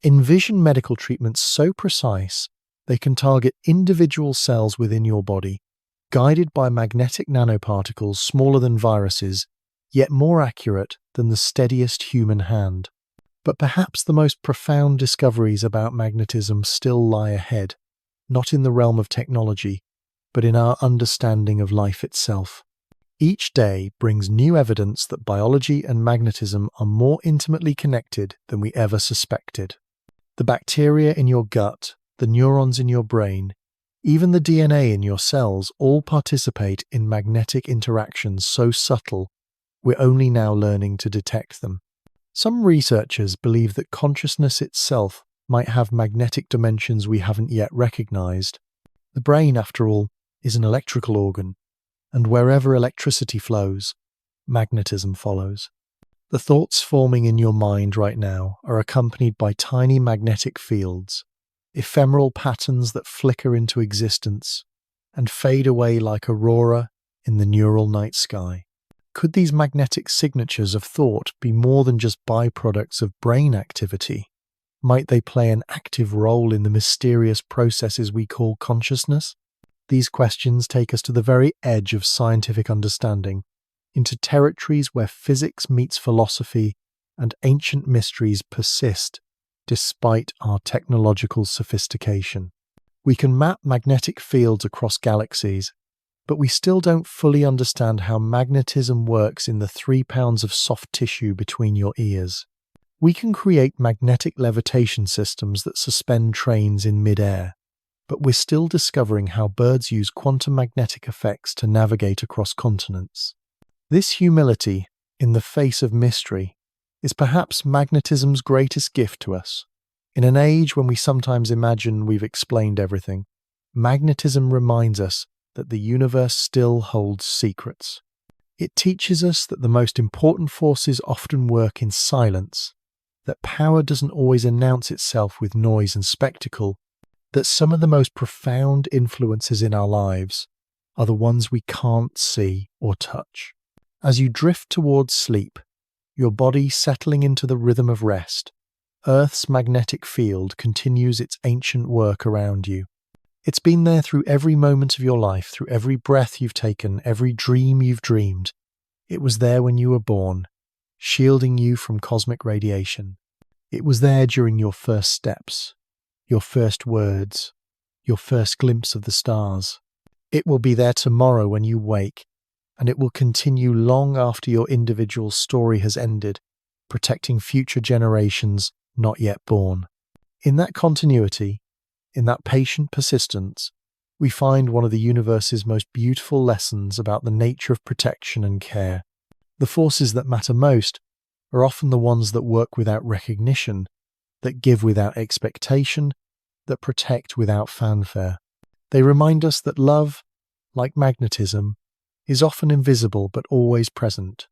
Envision medical treatments so precise they can target individual cells within your body, guided by magnetic nanoparticles smaller than viruses, yet more accurate than the steadiest human hand. But perhaps the most profound discoveries about magnetism still lie ahead, not in the realm of technology, but in our understanding of life itself. Each day brings new evidence that biology and magnetism are more intimately connected than we ever suspected. The bacteria in your gut, the neurons in your brain, even the DNA in your cells all participate in magnetic interactions so subtle we're only now learning to detect them. Some researchers believe that consciousness itself might have magnetic dimensions we haven't yet recognized. The brain, after all, is an electrical organ, and wherever electricity flows, magnetism follows. The thoughts forming in your mind right now are accompanied by tiny magnetic fields, ephemeral patterns that flicker into existence and fade away like aurora in the neural night sky. Could these magnetic signatures of thought be more than just byproducts of brain activity? Might they play an active role in the mysterious processes we call consciousness? These questions take us to the very edge of scientific understanding, into territories where physics meets philosophy and ancient mysteries persist despite our technological sophistication. We can map magnetic fields across galaxies, but we still don't fully understand how magnetism works in the 3 pounds of soft tissue between your ears. We can create magnetic levitation systems that suspend trains in mid-air, but we're still discovering how birds use quantum magnetic effects to navigate across continents. This humility, in the face of mystery, is perhaps magnetism's greatest gift to us. In an age when we sometimes imagine we've explained everything, magnetism reminds us that the universe still holds secrets. It teaches us that the most important forces often work in silence, that power doesn't always announce itself with noise and spectacle, that some of the most profound influences in our lives are the ones we can't see or touch. As you drift towards sleep, your body settling into the rhythm of rest, Earth's magnetic field continues its ancient work around you. It's been there through every moment of your life, through every breath you've taken, every dream you've dreamed. It was there when you were born, shielding you from cosmic radiation. It was there during your first steps, your first words, your first glimpse of the stars. It will be there tomorrow when you wake, and it will continue long after your individual story has ended, protecting future generations not yet born. In that continuity, in that patient persistence, we find one of the universe's most beautiful lessons about the nature of protection and care. The forces that matter most are often the ones that work without recognition, that give without expectation, that protect without fanfare. They remind us that love, like magnetism, is often invisible but always present,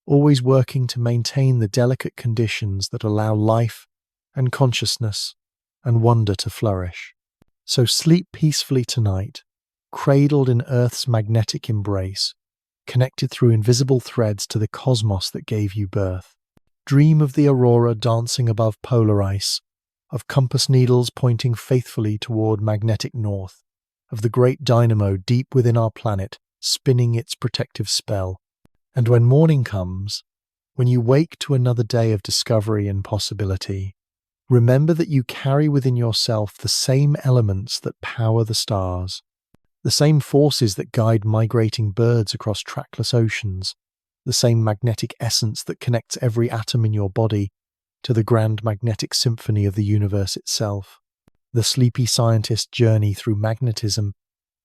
always working to maintain the delicate conditions that allow life and consciousness and wonder to flourish. So sleep peacefully tonight, cradled in Earth's magnetic embrace, connected through invisible threads to the cosmos that gave you birth. Dream of the aurora dancing above polar ice, of compass needles pointing faithfully toward magnetic north, of the great dynamo deep within our planet spinning its protective spell. And when morning comes, when you wake to another day of discovery and possibility, remember that you carry within yourself the same elements that power the stars, the same forces that guide migrating birds across trackless oceans, the same magnetic essence that connects every atom in your body to the grand magnetic symphony of the universe itself. The sleepy scientist's journey through magnetism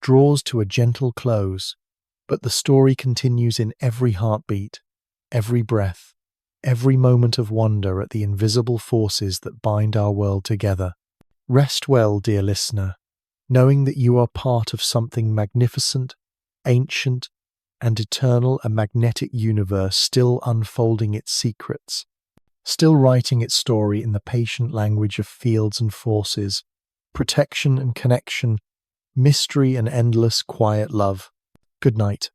draws to a gentle close, but the story continues in every heartbeat, every breath, every moment of wonder at the invisible forces that bind our world together. Rest well, dear listener, knowing that you are part of something magnificent, ancient, and eternal, a magnetic universe still unfolding its secrets, still writing its story in the patient language of fields and forces, protection and connection, mystery and endless quiet love. Good night.